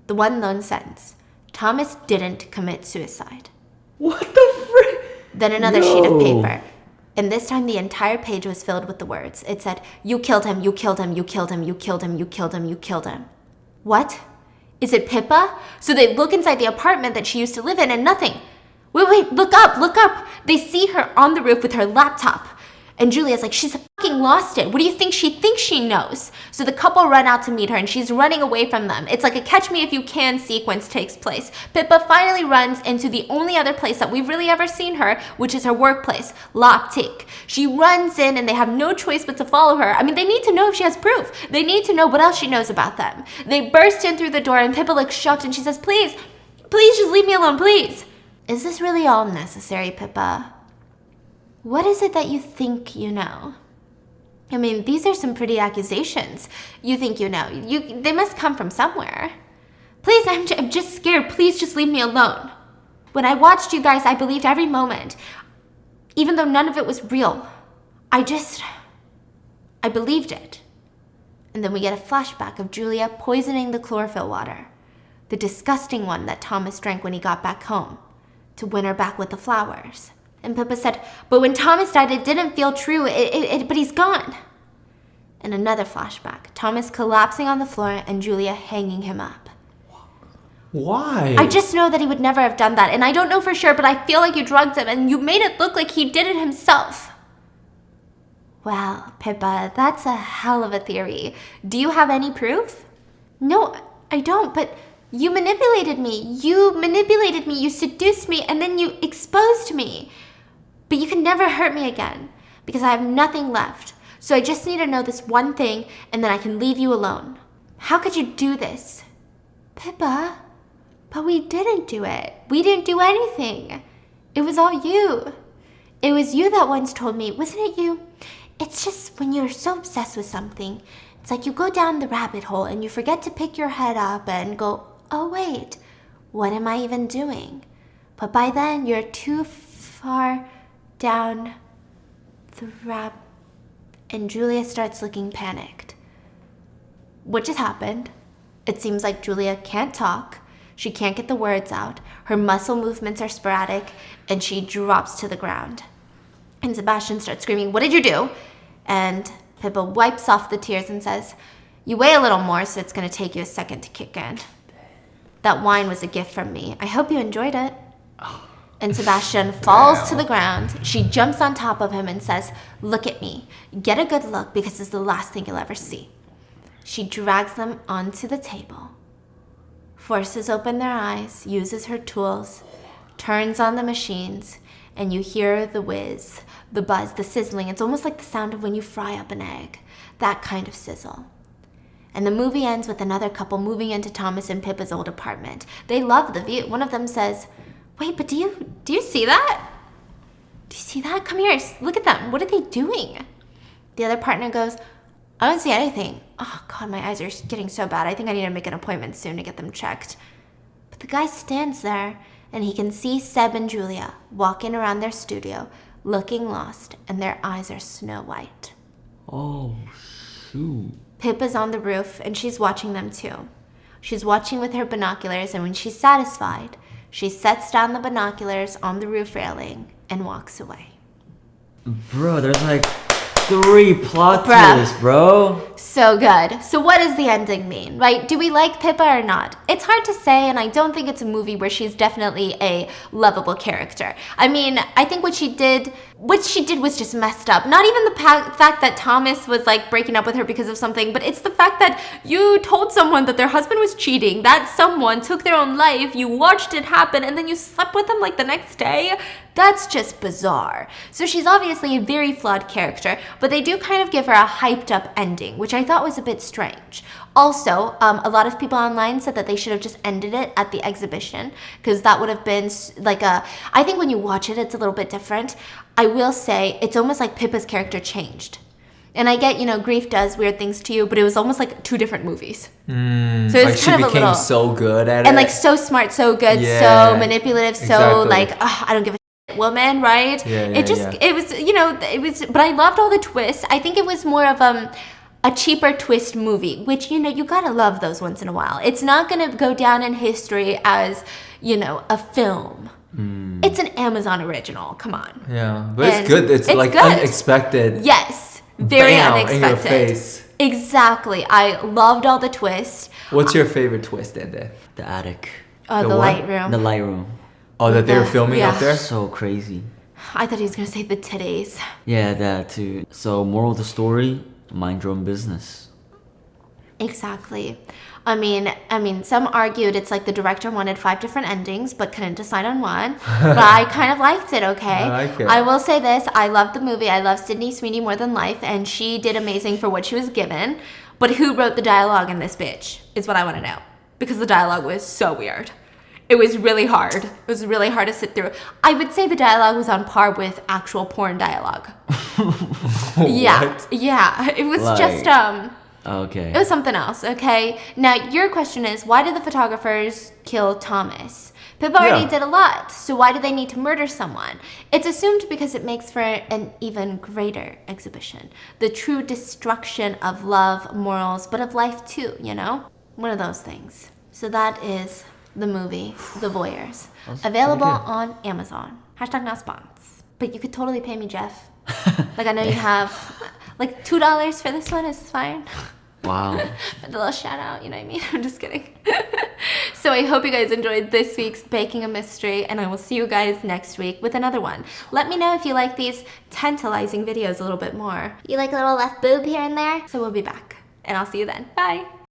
The one lone sentence, Thomas didn't commit suicide. What the frick? Then another sheet of paper. And this time the entire page was filled with the words. It said, you killed him, you killed him, you killed him, you killed him, you killed him, you killed him. What? Is it Pippa? So they look inside the apartment that she used to live in and nothing. Wait, look up, look up. They see her on the roof with her laptop. And Julia's like, she's fucking lost it. What do you think she thinks she knows? So the couple run out to meet her and she's running away from them. It's like a catch me if you can sequence takes place. Pippa finally runs into the only other place that we've really ever seen her, which is her workplace, Loft. She runs in and they have no choice but to follow her. I mean, they need to know if she has proof. They need to know what else she knows about them. They burst in through the door and Pippa looks shocked and she says, please just leave me alone, please. Is this really all necessary, Pippa? What is it that you think you know? I mean, these are some pretty accusations. You think you know. They must come from somewhere. Please, I'm just scared. Please just leave me alone. When I watched you guys, I believed every moment. Even though none of it was real. I believed it. And then we get a flashback of Julia poisoning the chlorophyll water. The disgusting one that Thomas drank when he got back home. To win her back with the flowers. And Pippa said, but when Thomas died, it didn't feel true, but he's gone. And another flashback. Thomas collapsing on the floor and Julia hanging him up. Why? I just know that he would never have done that. And I don't know for sure, but I feel like you drugged him and you made it look like he did it himself. Well, Pippa, that's a hell of a theory. Do you have any proof? No, I don't, but you manipulated me. You seduced me, and then you exposed me. But you can never hurt me again because I have nothing left. So I just need to know this one thing and then I can leave you alone. How could you do this? Pippa, but we didn't do it. We didn't do anything. It was all you. It was you that once told me, wasn't it you? It's just when you're so obsessed with something, it's like you go down the rabbit hole and you forget to pick your head up and go, oh wait, what am I even doing? But by then you're too far down the rabbit. And Julia starts looking panicked. What just happened? It seems like Julia can't talk. She can't get the words out. Her muscle movements are sporadic and she drops to the ground. And Sebastian starts screaming, what did you do? And Pippa wipes off the tears and says, you weigh a little more, so it's going to take you a second to kick in. That wine was a gift from me. I hope you enjoyed it. And Sebastian falls to the ground. She jumps on top of him and says, "Look at me. Get a good look because it's the last thing you'll ever see." She drags them onto the table, forces open their eyes, uses her tools, turns on the machines, and you hear the whiz, the buzz, the sizzling. It's almost like the sound of when you fry up an egg. That kind of sizzle. And the movie ends with another couple moving into Thomas and Pippa's old apartment. They love the view. One of them says, "Wait, but do you see that? Do you see that? Come here, look at them. What are they doing?" The other partner goes, "I don't see anything. Oh God, my eyes are getting so bad. I think I need to make an appointment soon to get them checked." But the guy stands there and he can see Seb and Julia walking around their studio, looking lost, and their eyes are snow white. Oh, shoot. Pippa's on the roof and she's watching them too. She's watching with her binoculars, and when she's satisfied, she sets down the binoculars on the roof railing and walks away. Bro, there's like 3 plot twists, bro. So good. So what does the ending mean, right? Do we like Pippa or not? It's hard to say, and I don't think it's a movie where she's definitely a lovable character. I mean, I think what she did was just messed up. Not even the fact that Thomas was like breaking up with her because of something, but it's the fact that you told someone that their husband was cheating, that someone took their own life, you watched it happen, and then you slept with them like the next day. That's just bizarre. So she's obviously a very flawed character, but they do kind of give her a hyped up ending, which I thought was a bit strange. Also, a lot of people online said that they should have just ended it at the exhibition, because that would have been like I think when you watch it, it's a little bit different. I will say it's almost like Pippa's character changed. And I get, grief does weird things to you, but it was almost like 2 different movies. So it's like she kind of became so good at it. And like so smart, so good, so manipulative, so like, I don't give a shit woman, right? It was, but I loved all the twists. I think it was more of a cheaper twist movie, which, you gotta love those once in a while. It's not gonna go down in history as, a film. It's an Amazon original, come on. Yeah, but it's good. It's like good. Unexpected. Yes, very Bam, unexpected. In your face. Exactly. I loved all the twists. What's your favorite twist in there? The attic. Oh, the light room. The light room. Oh, that they were filming up there? So crazy. I thought he was going to say the titties. Yeah, that too. So, moral of the story, mind your own business. Exactly. I mean, some argued it's like the director wanted 5 different endings, but couldn't decide on one. But I kind of liked it, okay? I like it. I will say this, I loved the movie. I love Sydney Sweeney more than life, and she did amazing for what she was given. But who wrote the dialogue in this bitch is what I want to know. Because the dialogue was so weird. It was really hard. It was really hard to sit through. I would say the dialogue was on par with actual porn dialogue. Yeah. It was just Okay. It was something else, okay? Now, your question is, why did the photographers kill Thomas? Pippa already did a lot, so why do they need to murder someone? It's assumed because it makes for an even greater exhibition. The true destruction of love, morals, but of life too, One of those things. So that is the movie, The Voyeurs. Available on Amazon. # not spons. But you could totally pay me, Jeff. Like, I know you have... Like $2 for this one is fine. Wow. For the little shout out, you know what I mean? I'm just kidding. So I hope you guys enjoyed this week's Baking a Mystery, and I will see you guys next week with another one. Let me know if you like these tantalizing videos a little bit more. You like a little left boob here and there? So we'll be back, and I'll see you then. Bye.